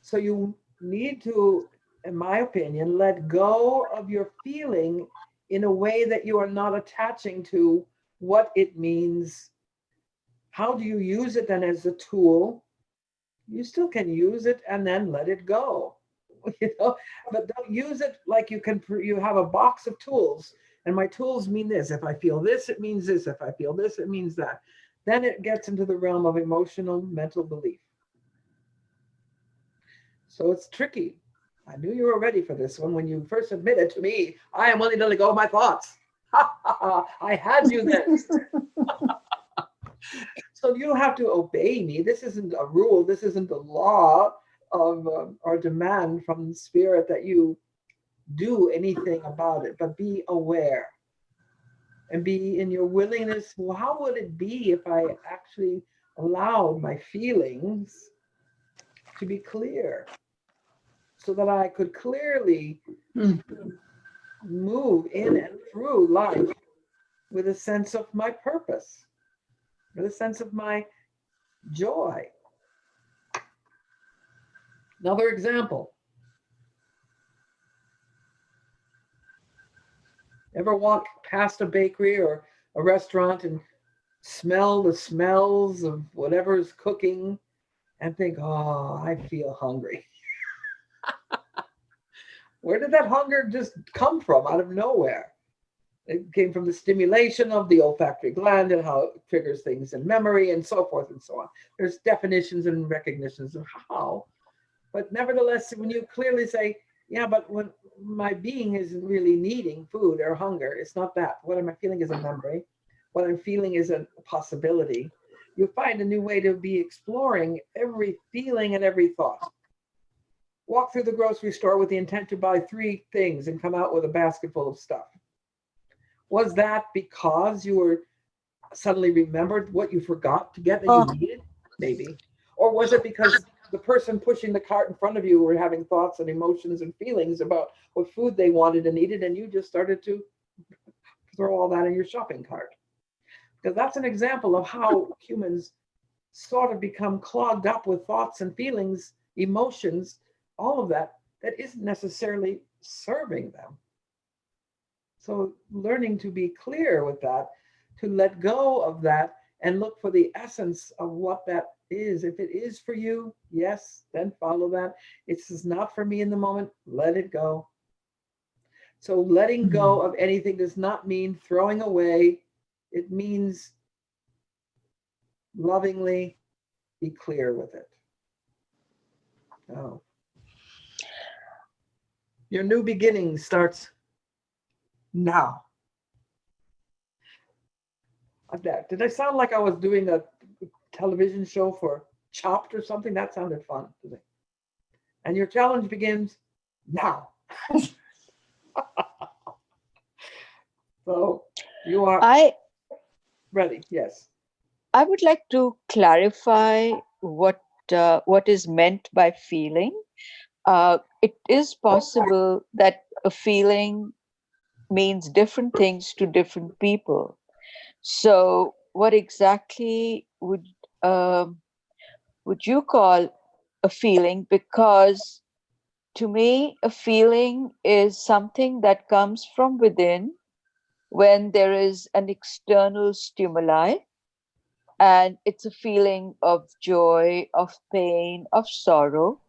So you need to, in my opinion, let go of your feeling in a way that you are not attaching to what it means. How do you use it then as a tool? You still can use it and then let it go, but don't use it like you have a box of tools, and my tools mean this. If I feel this, it means this. If I feel this, it means that. Then it gets into the realm of emotional, mental belief. So it's tricky. I knew you were ready for this one when you first admitted to me, I am willing to let go of my thoughts. I had you then. So you don't have to obey me. This isn't a rule. This isn't a law of or demand from the spirit that you do anything about it, but be aware and be in your willingness. Well, how would it be if I actually allowed my feelings to be clear so that I could clearly move in and through life with a sense of my purpose, with a sense of my joy. Another example. Ever walk past a bakery or a restaurant and smell the smells of whatever is cooking and think, oh, I feel hungry. Where did that hunger just come from out of nowhere? It came from the stimulation of the olfactory gland and how it triggers things in memory and so forth and so on. There's definitions and recognitions of how, but nevertheless, when you clearly say, yeah, but when my being isn't really needing food or hunger, it's not that. What am I feeling is a memory. What I'm feeling is a possibility. You find a new way to be exploring every feeling and every thought. Walk through the grocery store with the intent to buy 3 things and come out with a basket full of stuff. Was that because you were suddenly remembered what you forgot to get that you needed? Maybe. Or was it because the person pushing the cart in front of you were having thoughts and emotions and feelings about what food they wanted and needed, and you just started to throw all that in your shopping cart? Because that's an example of how humans sort of become clogged up with thoughts and feelings, emotions, all of that isn't necessarily serving them. So learning to be clear with that, to let go of that and look for the essence of what that is. If it is for you, yes, then follow that. It's not for me in the moment, let it go. So letting go of anything does not mean throwing away. It means lovingly be clear with it. Oh. Your new beginning starts now. Did I sound like I was doing a television show for Chopped or something? That sounded fun, didn't it? And your challenge begins now. So you are ready. Yes. I would like to clarify what is meant by feeling. It is possible that a feeling means different things to different people. So, what exactly would you call a feeling? Because to me, a feeling is something that comes from within when there is an external stimuli, and it's a feeling of joy, of pain, of sorrow,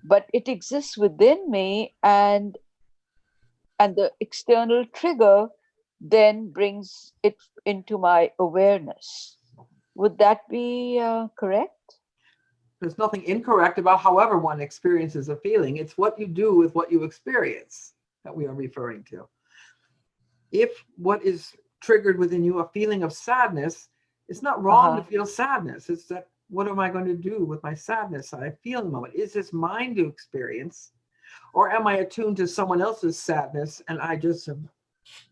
but it exists within me, and the external trigger then brings it into my awareness. Would that be correct? There's nothing incorrect about however one experiences a feeling. It's what you do with what you experience that we are referring to. If what is triggered within you a feeling of sadness, it's not wrong to feel sadness. It's that, what am I going to do with my sadness that I feel in the moment? Is this mine to experience? Or am I attuned to someone else's sadness and I just have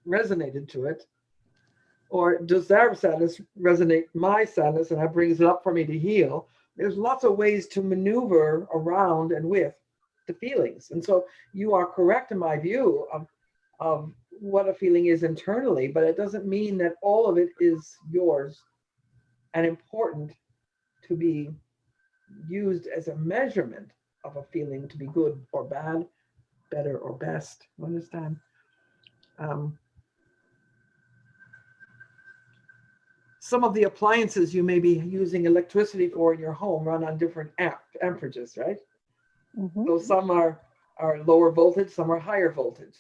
resonated to it? Or does their sadness resonate my sadness and that brings it up for me to heal? There's lots of ways to maneuver around and with the feelings. And so you are correct in my view of what a feeling is internally, but it doesn't mean that all of it is yours and important to be used as a measurement of a feeling to be good or bad, better or best. You understand? Some of the appliances you may be using electricity for in your home run on different amperages, right? Mm-hmm. So some are lower voltage, some are higher voltage.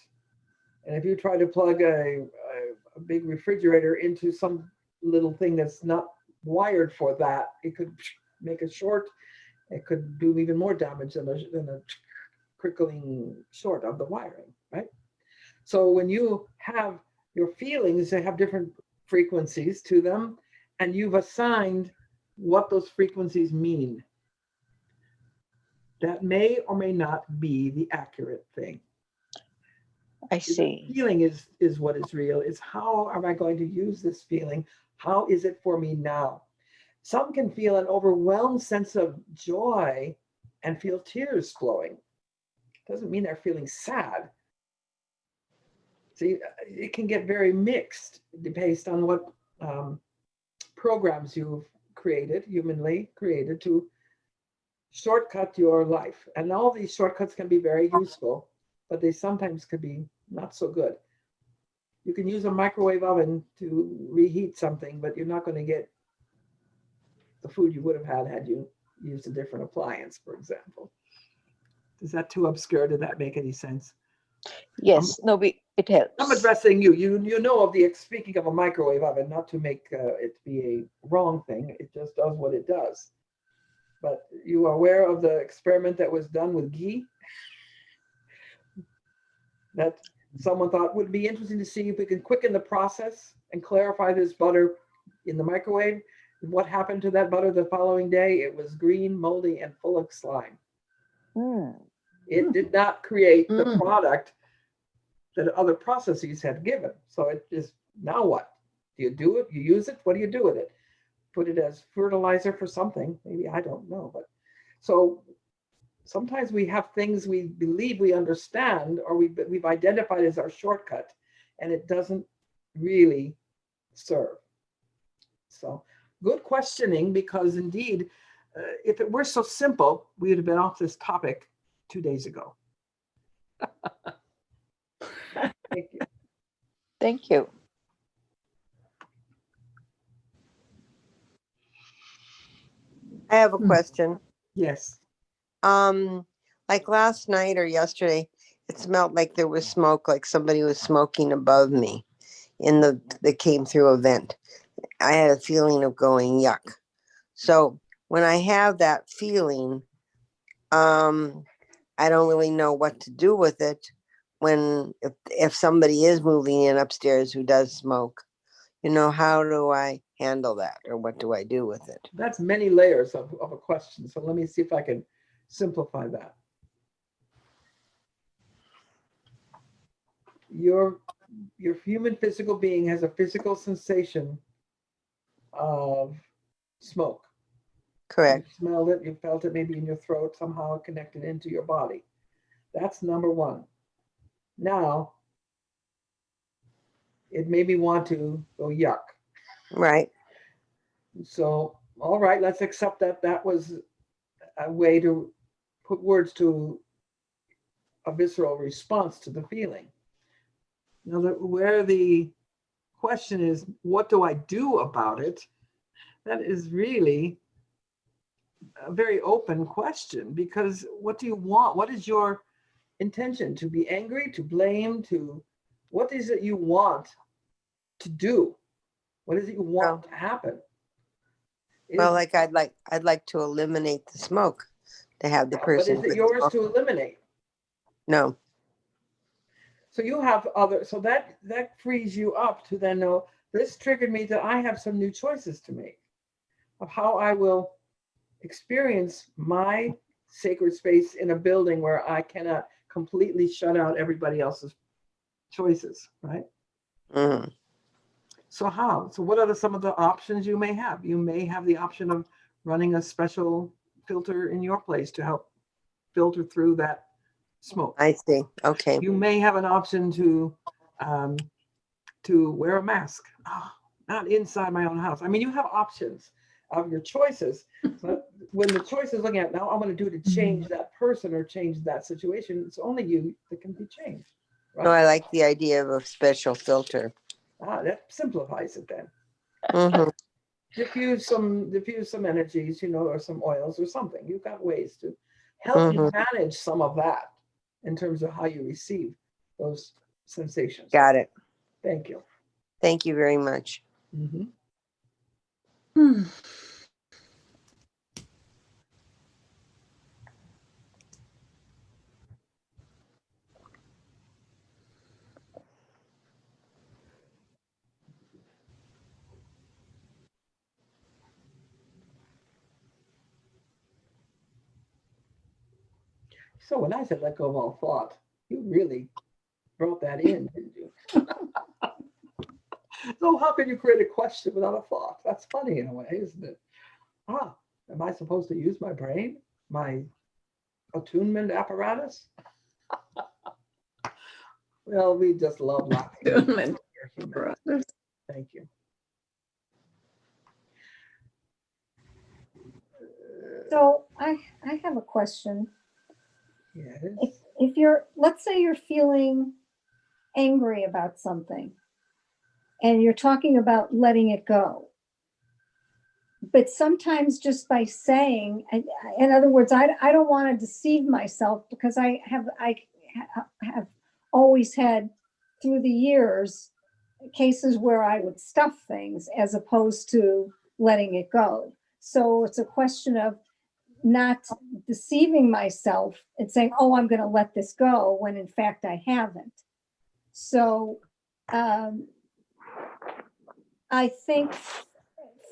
And if you try to plug a big refrigerator into some little thing that's not wired for that, it could make a short. It could do even more damage than a crickling short of the wiring, right? So when you have your feelings, they have different frequencies to them, and you've assigned what those frequencies mean. That may or may not be the accurate thing. I The see. feeling is what is real. It's how am I going to use this feeling? How is it for me now? Some can feel an overwhelmed sense of joy and feel tears flowing. Doesn't mean they're feeling sad. See, it can get very mixed based on what programs you've created, humanly created, to shortcut your life. And all these shortcuts can be very useful, but they sometimes could be not so good. You can use a microwave oven to reheat something, but you're not going to get the food you would have had you used a different appliance, for example. Is that too obscure? Did that make any sense? Yes, no, it helps. I'm addressing you. You know of the, speaking of a microwave oven, not to make it be a wrong thing. It just does what it does. But you are aware of the experiment that was done with ghee? That someone thought would be interesting to see if we can quicken the process and clarify this butter in the microwave. What happened to that butter the following day? It was green, moldy, and full of slime. Mm. It did not create the Mm. product that other processes had given. So it just, now what? Do you do it? You use it? What do you do with it? Put it as fertilizer for something? Maybe, I don't know. But so sometimes we have things we believe we understand or we've identified as our shortcut, and it doesn't really serve. So good questioning, because indeed, if it were so simple, we would have been off this topic 2 days ago. Thank you. Thank you. I have a question. Yes. Like last night or yesterday, it smelled like there was smoke, like somebody was smoking above me that came through a vent. I had a feeling of going yuck. So when I have that feeling, I don't really know what to do with it when if somebody is moving in upstairs who does smoke. How do I handle that, or what do I do with it? That's many layers of a question. So let me see if I can simplify that. Your human physical being has a physical sensation of smoke. Correct. You smelled it, you felt it maybe in your throat, somehow connected into your body. That's number one. Now, it made me want to go yuck. Right. So, all right, let's accept that that was a way to put words to a visceral response to the feeling. Now, where the question is, what do I do about it? That is really a very open question, because what do you want? What is your intention? To be angry, to blame, to what is it you want to do? What is it you want to happen? Well, like I'd like to eliminate the smoke, to have the But person. is it yours to eliminate? No. So you have other, so that frees you up to then know, this triggered me that I have some new choices to make of how I will experience my sacred space in a building where I cannot completely shut out everybody else's choices, right? Mm-hmm. So how? So what are some of the options you may have? You may have the option of running a special filter in your place to help filter through that smoke. I see. Okay. You may have an option to wear a mask. Oh, not inside my own house. I mean, you have options of your choices, but when the choice is looking at, now I'm going to do to change that person or change that situation, it's only you that can be changed. Right? No, I like the idea of a special filter. That simplifies it then. Mm-hmm. Diffuse some energies, or some oils or something. You've got ways to help you manage some of that in terms of how you receive those sensations. Got it. Thank you. Thank you very much. Mm-hmm. Hmm. So when I said let go of all thought, you really brought that in, didn't you? So how can you create a question without a thought? That's funny in a way, isn't it? Am I supposed to use my brain? My attunement apparatus? Well, we just love laughing. Attunement You're human. apparatus. Thank you. So I have a question. Yes. If you're, let's say you're feeling angry about something and you're talking about letting it go. But sometimes just by saying, in other words, I don't want to deceive myself because I have always had through the years cases where I would stuff things as opposed to letting it go. So it's a question of not deceiving myself and saying, oh, I'm going to let this go when in fact I haven't. So I think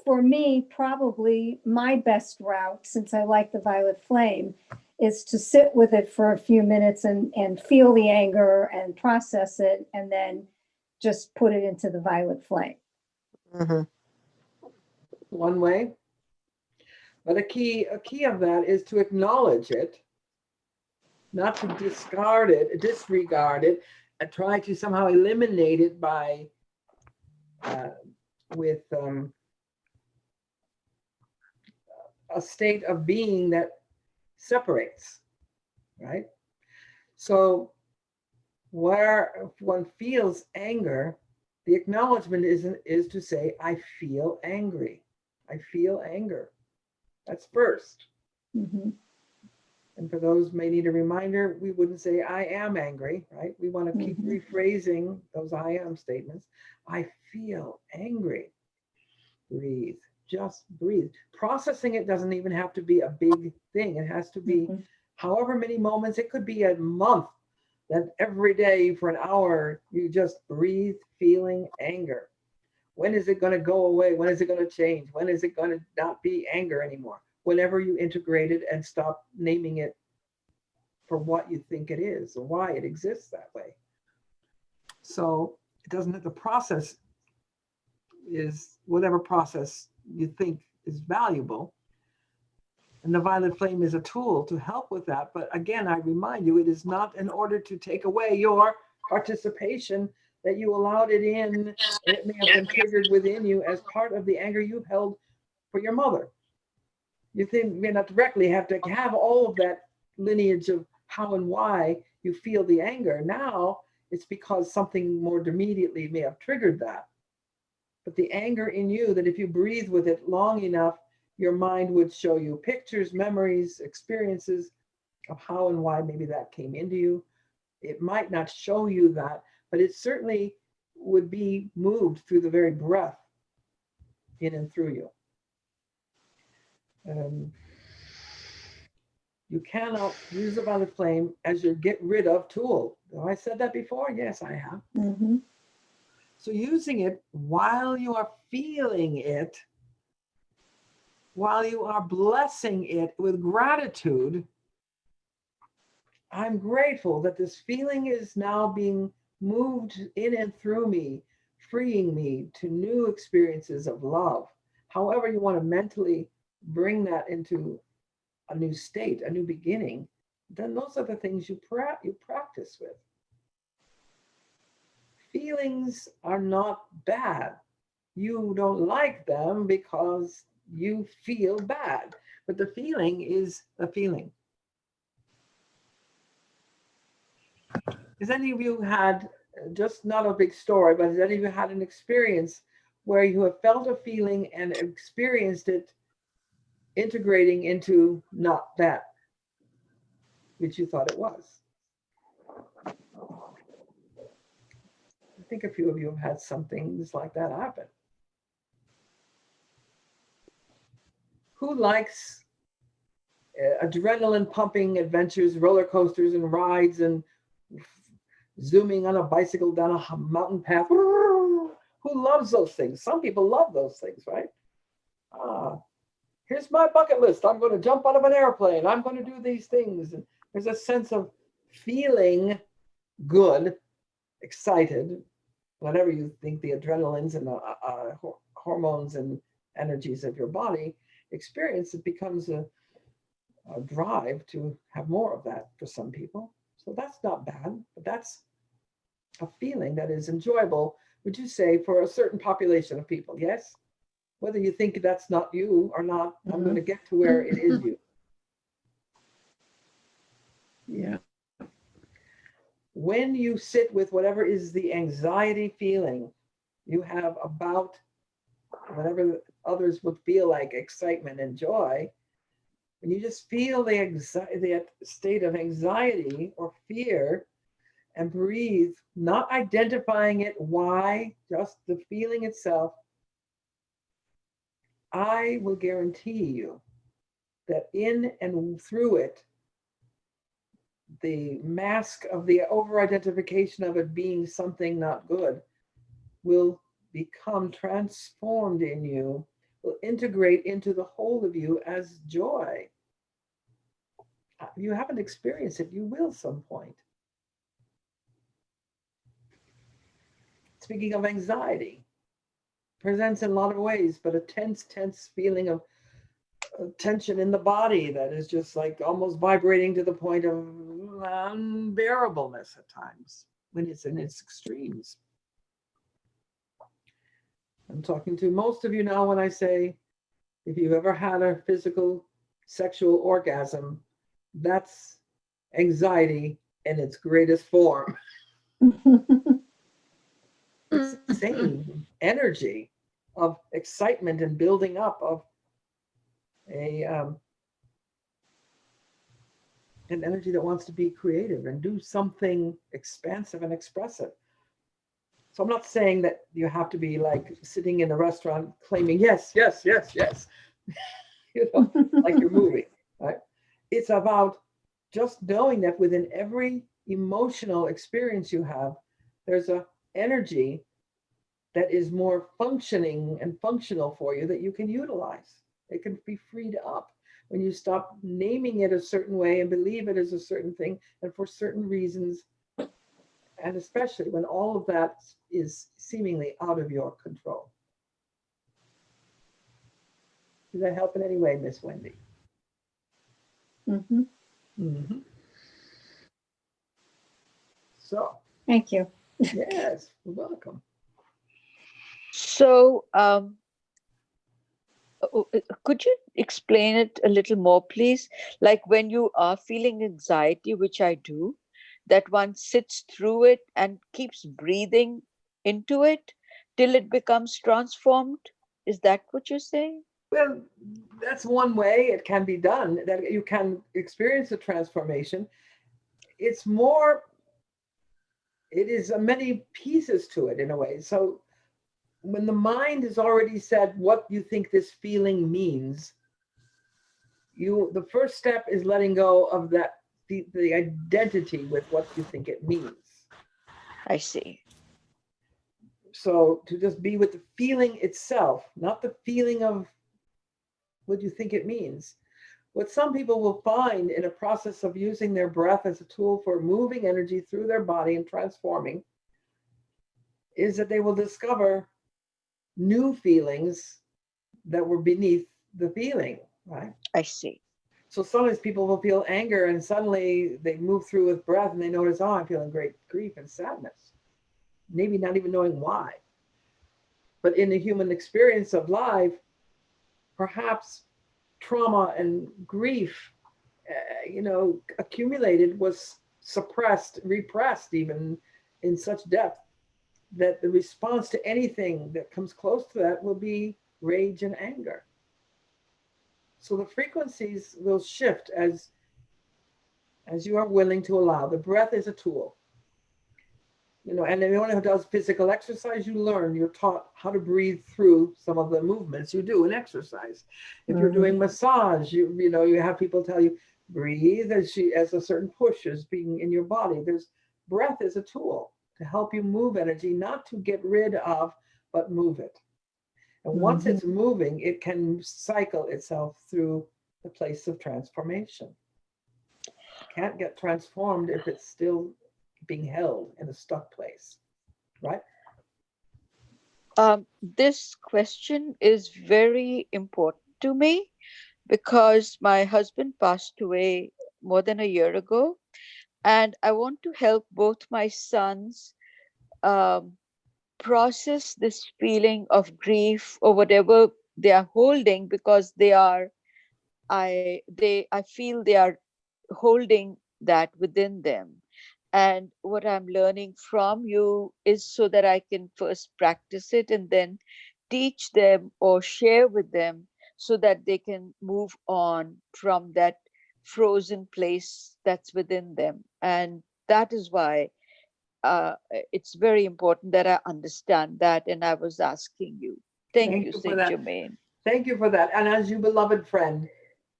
for me, probably my best route, since I like the violet flame, is to sit with it for a few minutes and feel the anger and process it, and then just put it into the violet flame. Mm-hmm. One way. But a key of that is to acknowledge it, not to disregard it, and try to somehow eliminate it by with a state of being that separates, right? So where one feels anger, the acknowledgement is to say, I feel angry. I feel anger. That's first. Mm-hmm. And for those may need a reminder, we wouldn't say I am angry, right? We want to keep rephrasing those I am statements. I feel angry. Breathe. Just breathe. Processing it doesn't even have to be a big thing. It has to be however many moments. It could be a month that every day for an hour, you just breathe feeling anger. When is it going to go away? When is it going to change? When is it going to not be anger anymore? Whenever you integrate it and stop naming it for what you think it is or why it exists that way. So it doesn't have the process is whatever process you think is valuable. And the violet flame is a tool to help with that. But again, I remind you, it is not in order to take away your participation that you allowed it in. It may have been triggered within you as part of the anger you've held for your mother. You think may not directly have to have all of that lineage of how and why you feel the anger. Now it's because something more immediately may have triggered that. But the anger in you, that if you breathe with it long enough, your mind would show you pictures, memories, experiences of how and why maybe that came into you. It might not show you that, but it certainly would be moved through the very breath in and through you. You cannot use the violet flame as your get rid of tool. Have I said that before? Yes, I have. Mm-hmm. So using it while you are feeling it, while you are blessing it with gratitude, I'm grateful that this feeling is now being moved in and through me, freeing me to new experiences of love. However you want to mentally bring that into a new state, a new beginning, then those are the things you practice with. Feelings are not bad. You don't like them because you feel bad, but the feeling is a feeling. Has any of you had, just not a big story, but has any of you had an experience where you have felt a feeling and experienced it integrating into not that which you thought it was? I think a few of you have had something just like that happen. Who likes adrenaline pumping adventures, roller coasters and rides and zooming on a bicycle down a mountain path? Who loves those things? Some people love those things, right? Here's my bucket list. I'm going to jump out of an airplane. I'm going to do these things. And there's a sense of feeling good excited, whatever you think the adrenalines and the hormones and energies of your body experience, it becomes a drive to have more of that for some people. So that's not bad, but that's a feeling that is enjoyable, would you say, for a certain population of people? Yes? Whether you think that's not you or not, I'm going to get to where it is you. Yeah. When you sit with whatever is the anxiety feeling you have about whatever others would feel like excitement and joy, when you just feel that state of anxiety or fear and breathe, not identifying it, why, just the feeling itself, I will guarantee you that in and through it, the mask of the over-identification of it being something not good will become transformed in you, will integrate into the whole of you as joy. You haven't experienced it, you will some point. Speaking of anxiety, presents in a lot of ways, but a tense feeling of tension in the body that is just like almost vibrating to the point of unbearableness at times when it's in its extremes. I'm talking to most of you now when I say, if you've ever had a physical sexual orgasm, that's anxiety in its greatest form. It's the same energy of excitement and building up of an energy that wants to be creative and do something expansive and expressive. So I'm not saying that you have to be like sitting in a restaurant claiming yes, yes, yes, yes, you know, like you're moving, right? It's about just knowing that within every emotional experience you have, there's a energy that is more functioning and functional for you that you can utilize. It can be freed up when you stop naming it a certain way and believe it is a certain thing and for certain reasons, and especially when all of that is seemingly out of your control. Does that help in any way, Miss Wendy? Mhm. Mm-hmm. So, Thank you. yes, you're welcome. So, could you explain it a little more, please? Like when you are feeling anxiety, which I do, that one sits through it and keeps breathing into it till it becomes transformed. Is that what you're saying? Well, that's one way it can be done, that you can experience a transformation. It's more, it is many pieces to it in a way. So when the mind has already said what you think this feeling means, the first step is letting go of that, the identity with what you think it means. I see. So to just be with the feeling itself, not the feeling of what you think it means. What some people will find in a process of using their breath as a tool for moving energy through their body and transforming is that they will discover new feelings that were beneath the feeling, right? I see. So sometimes people will feel anger and suddenly they move through with breath and they notice, oh, I'm feeling great grief and sadness. Maybe not even knowing why. But in the human experience of life, perhaps trauma and grief, accumulated, was suppressed, repressed even in such depth that the response to anything that comes close to that will be rage and anger. So the frequencies will shift as you are willing to allow. The breath is a tool. And anyone who does physical exercise, you're taught how to breathe through some of the movements you do in exercise. If you're doing massage, you have people tell you, breathe as a certain push is being in your body. Breath is a tool to help you move energy, not to get rid of, but move it. And once it's moving, it can cycle itself through the place of transformation. It can't get transformed if it's still being held in a stuck place, right? This question is very important to me because my husband passed away more than a year ago, and I want to help both my sons um, process this feeling of grief or whatever they are holding, because I feel they are holding that within them. And what I'm learning from you is so that I can first practice it and then teach them or share with them so that they can move on from that frozen place that's within them. And that is why it's very important that I understand that. And I was asking you. Thank Thank you, you for Saint that. Germain. Thank you for that. And as you beloved friend,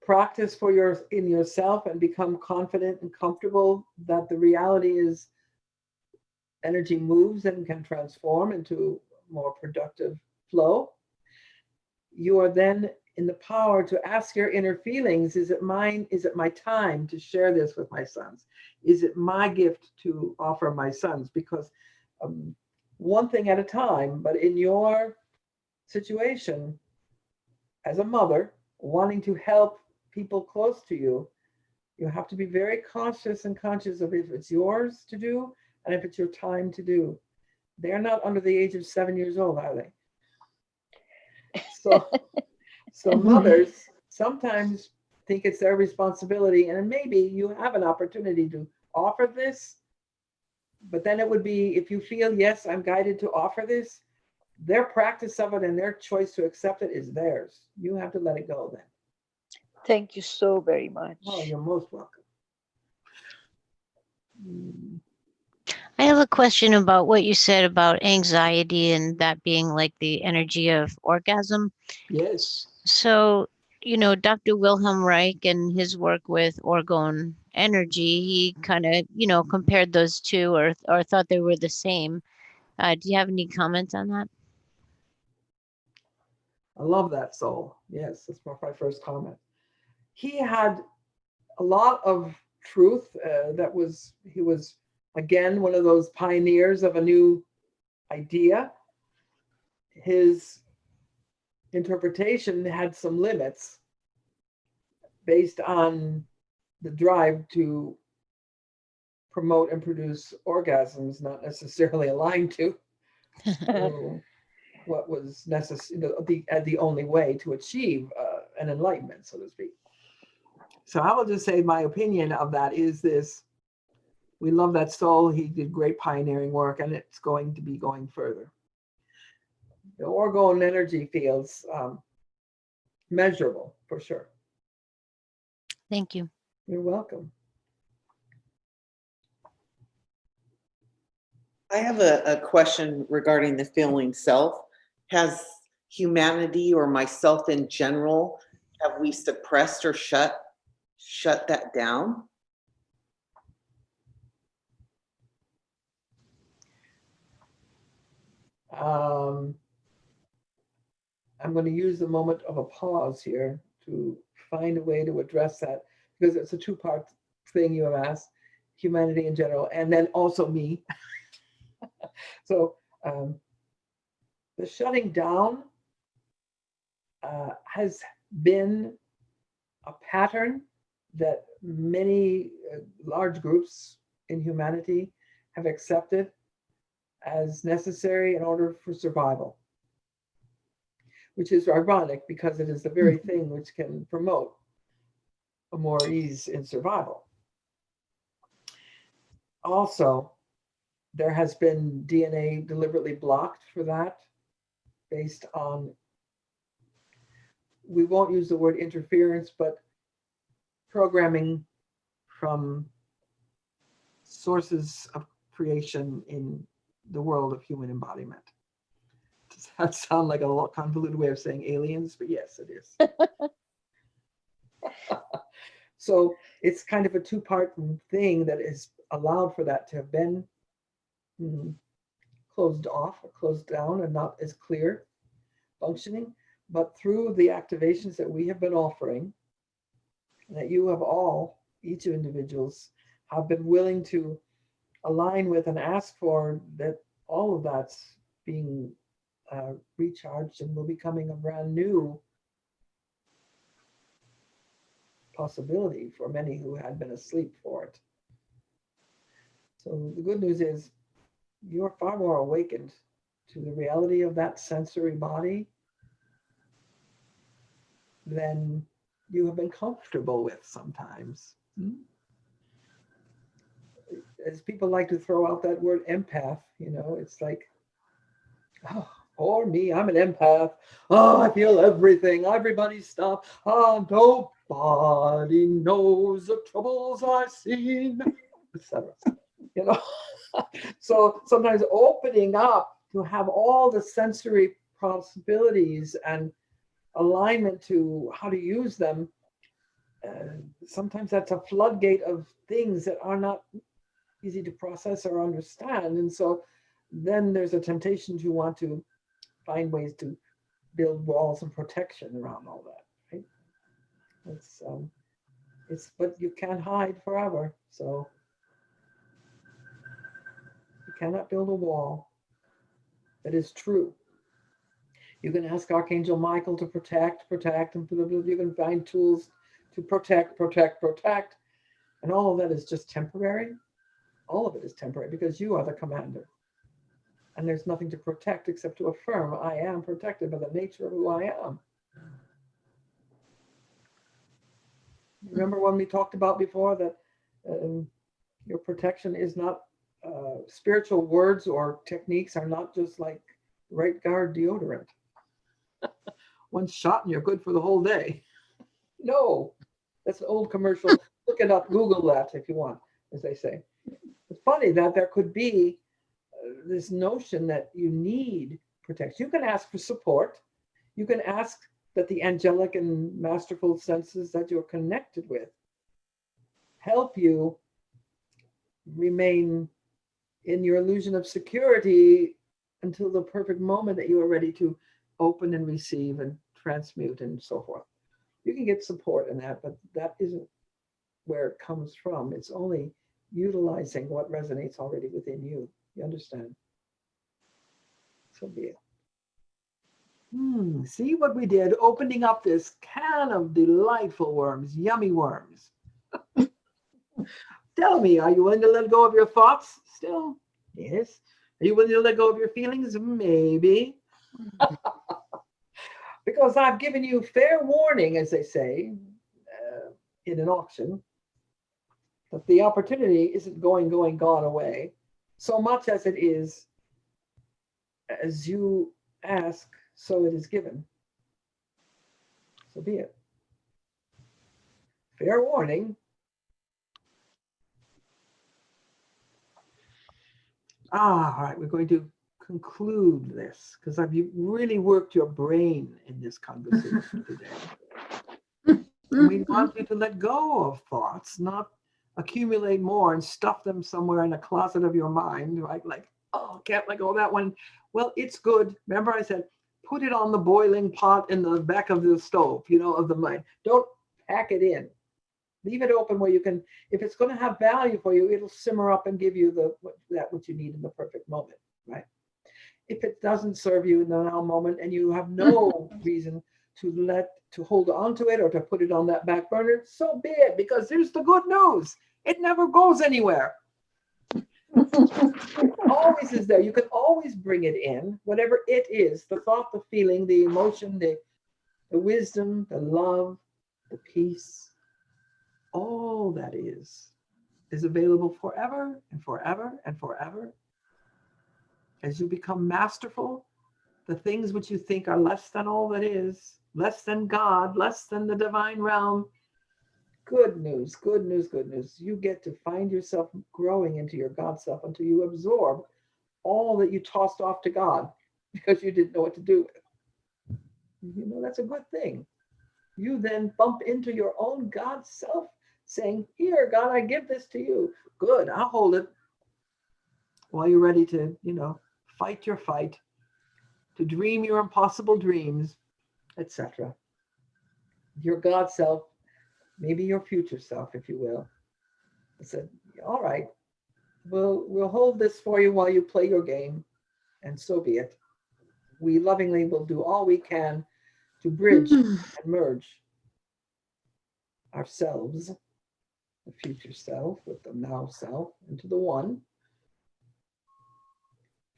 practice for in yourself and become confident and comfortable that the reality is energy moves and can transform into more productive flow. You are then in the power to ask your inner feelings, is it mine? Is it my time to share this with my sons? Is it my gift to offer my sons? Because one thing at a time, but in your situation, as a mother wanting to help people close to you, you have to be very cautious and conscious of if it's yours to do and if it's your time to do. They're not under the age of 7 years old, are they? So mothers sometimes think it's their responsibility, and maybe you have an opportunity to offer this, but then it would be, if you feel, yes, I'm guided to offer this, their practice of it and their choice to accept it is theirs. You have to let it go then. Thank you so very Oh, much. you're most welcome. Mm, I have a question about what you said about anxiety and that being like the energy of orgasm. yes. So, Dr. Wilhelm Reich and his work with orgone energy, he kind of, compared those two or thought they were the same. Do you have any comments on that? I love that soul. Yes, that's my first comment. He had a lot of truth. He was, again, one of those pioneers of a new idea. His interpretation had some limits based on the drive to promote and produce orgasms, not necessarily aligned to what was necessary, the only way to achieve an enlightenment, so to speak. So I will just say my opinion of that is this: we love that soul. He did great pioneering work, and it's going to be going further. The orgone energy feels measurable for sure. Thank you. You're welcome. I have a question regarding the feeling self. Has humanity or myself in general, have we suppressed or shut that down? I'm going to use the moment of a pause here to find a way to address that, because it's a two-part thing you have asked: humanity in general, and then also me. So the shutting down has been a pattern that many large groups in humanity have accepted as necessary in order for survival, which is ironic because it is the very thing which can promote a more ease in survival. Also, there has been DNA deliberately blocked for that, based on, we won't use the word interference, but programming from sources of creation in the world of human embodiment. Does that sound like a convoluted way of saying aliens? But yes, it is. So it's kind of a two-part thing that is allowed for that to have been closed off or closed down and not as clear functioning. But through the activations that we have been offering, that you have all, each individuals, have been willing to align with and ask for that, all of that's being recharged and will becoming a brand new possibility for many who had been asleep for it. So the good news is you're far more awakened to the reality of that sensory body than you have been comfortable with sometimes. As people like to throw out that word empath, you know, it's like, oh, or me, I'm an empath. Oh, I feel everything, everybody's stuff. Oh, nobody knows the troubles I've seen, etc. You know, so sometimes opening up to have all the sensory possibilities and alignment to how to use them, sometimes that's a floodgate of things that are not easy to process or understand. And so then there's a temptation to want to find ways to build walls and protection around all that, right? It's but you can't hide forever. So you cannot build a wall that is true. You can ask Archangel Michael to protect, and you can find tools to protect. And all of that is just temporary. All of it is temporary because you are the commander. And there's nothing to protect except to affirm, I am protected by the nature of who I am. Remember when we talked about before that your protection is not, spiritual words or techniques are not just like right guard deodorant. One shot and you're good for the whole day. No, that's an old commercial. Look it up, Google that if you want, as they say. It's funny that there could be this notion that you need protection. You can ask for support. You can ask that the angelic and masterful senses that you're connected with help you remain in your illusion of security until the perfect moment that you are ready to open and receive and transmute and so forth. You can get support in that, but that isn't where it comes from. It's only utilizing what resonates already within you. You understand? So be it. See what we did, opening up this can of delightful worms, yummy worms. Tell me, are you willing to let go of your thoughts still? Yes. Are you willing to let go of your feelings? Maybe. Because I've given you fair warning, as they say, in an auction, that the opportunity isn't gone away, so much as it is, as you ask, so it is given. So be it. Fair warning. All right, we're going to conclude this because I've really worked your brain in this conversation today. And we want you to let go of thoughts, not accumulate more and stuff them somewhere in a closet of your mind, right? Like, oh, can't let go of that one. Well, it's good. Remember I said, put it on the boiling pot in the back of the stove, you know, of the mind. Don't pack it in. Leave it open where you can, if it's going to have value for you, it'll simmer up and give you what you need in the perfect moment, right? If it doesn't serve you in the now moment and you have no reason to hold on to it or to put it on that back burner, so be it, because here's the good news. It never goes anywhere. Always is there. You can always bring it in, whatever it is, the thought, the feeling, the emotion, the wisdom, the love, the peace. All that is available forever and forever and forever. As you become masterful, the things which you think are less than all that is, less than God, less than the divine realm, good news, good news, good news. You get to find yourself growing into your God self until you absorb all that you tossed off to God because you didn't know what to do with. You know, that's a good thing. You then bump into your own God self saying, here, God, I give this to you. Good, I'll hold it while you're ready to, you know, fight your fight, to dream your impossible dreams, etc. Your God self, maybe your future self, if you will, said, all right, We'll hold this for you while you play your game, and so be it. We lovingly will do all we can to bridge and merge ourselves, the future self with the now self, into the one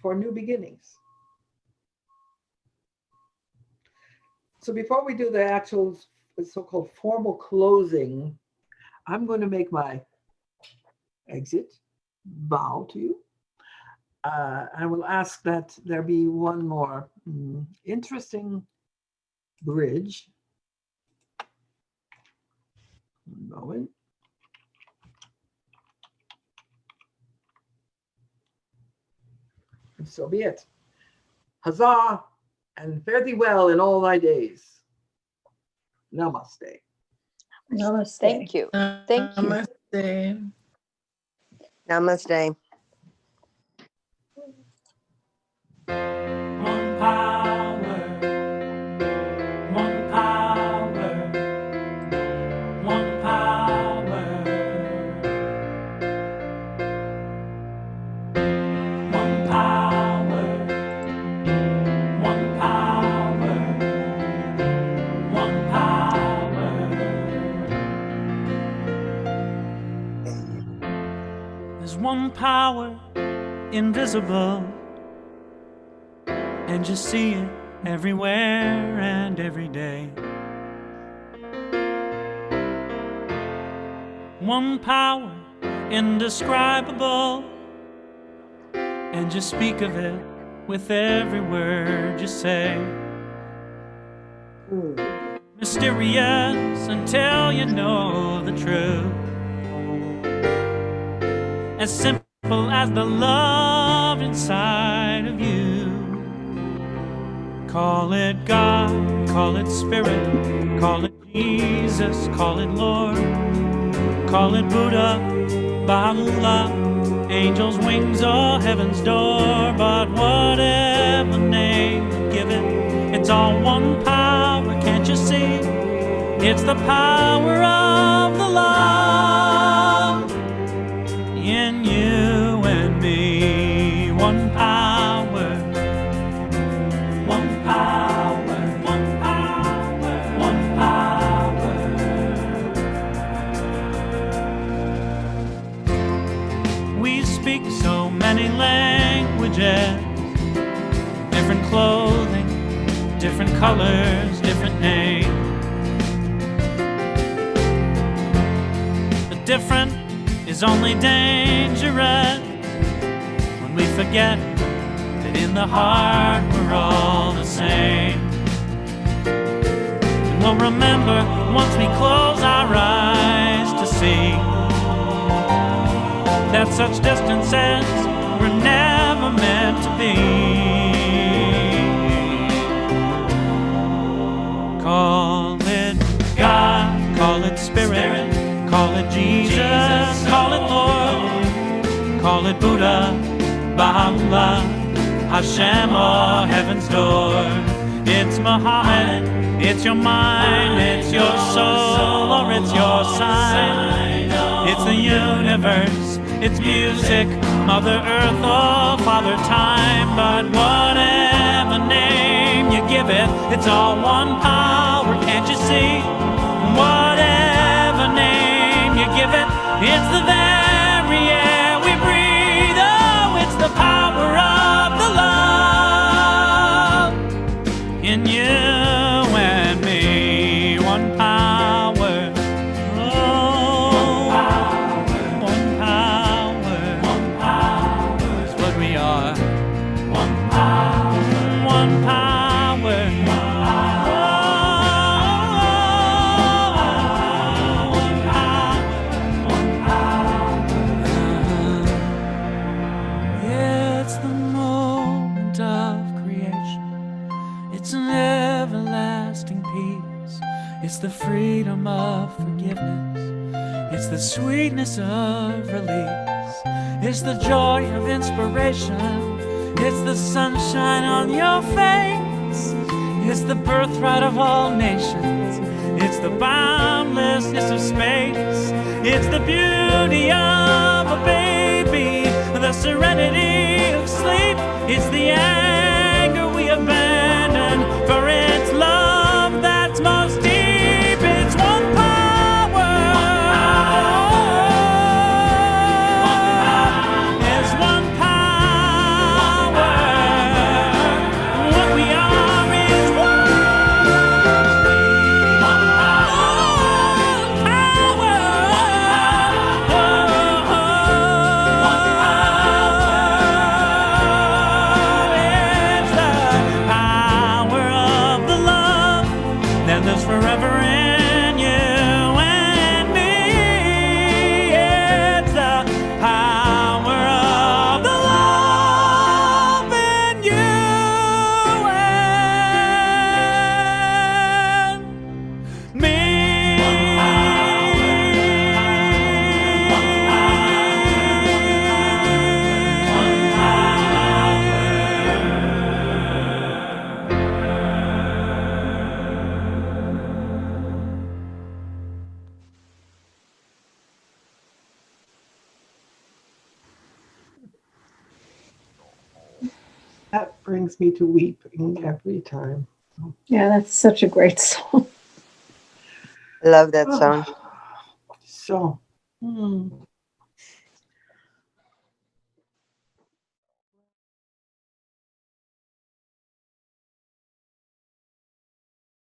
for new beginnings. So before we do the actual so-called formal closing, I'm going to make my exit bow to you. I will ask that there be one more interesting bridge. One moment. And so be it. Huzzah, and fare thee well in all thy days. Namaste. Namaste. Thank you. Thank you. Namaste. Namaste. One power, one power, one power, one power, one power, one power. There's one power invisible, and you see it everywhere and every day. One power indescribable, and you speak of it with every word you say. Mysterious until you know the truth, as simple as the love inside of you. Call it God, call it Spirit, call it Jesus, call it Lord, call it Buddha, Baha'u'llah, angels' wings or heaven's door. But whatever name you give it, it's all one power, can't you see? It's the power of the love in you and me. One power, one power, one power, one power. We speak so many languages, different clothing, different colors, different names. The different is only dangerous when we forget that in the heart we're all the same. And we'll remember once we close our eyes to see that such distances were never meant to be. Call it God, call it Spirit, call it Jesus, call it Lord, call it Buddha, Baha'u'llah, Hashem or heaven's door. It's Muhammad, it's your mind, it's your soul, or it's your sign. It's the universe, it's music, Mother Earth or Father Time. But whatever name you give it, it's all one power, can't you see? Whatever name you give it, it's the very air we breathe. Oh, it's the power of the love in you and me. One power, oh, one power is what we are. One power, one power. It's the freedom of forgiveness. It's the sweetness of release. It's the joy of inspiration. It's the sunshine on your face. It's the birthright of all nations. It's the boundlessness of space. It's the beauty of a baby the serenity of sleep. It's the anger we abandon, for it's love that's most deep. It's one power. It's one power. What we are is one there's forever in you and me. It's the power of the love in you and me. That brings me to weeping every time. Yeah, that's such a great song. I love that song. So,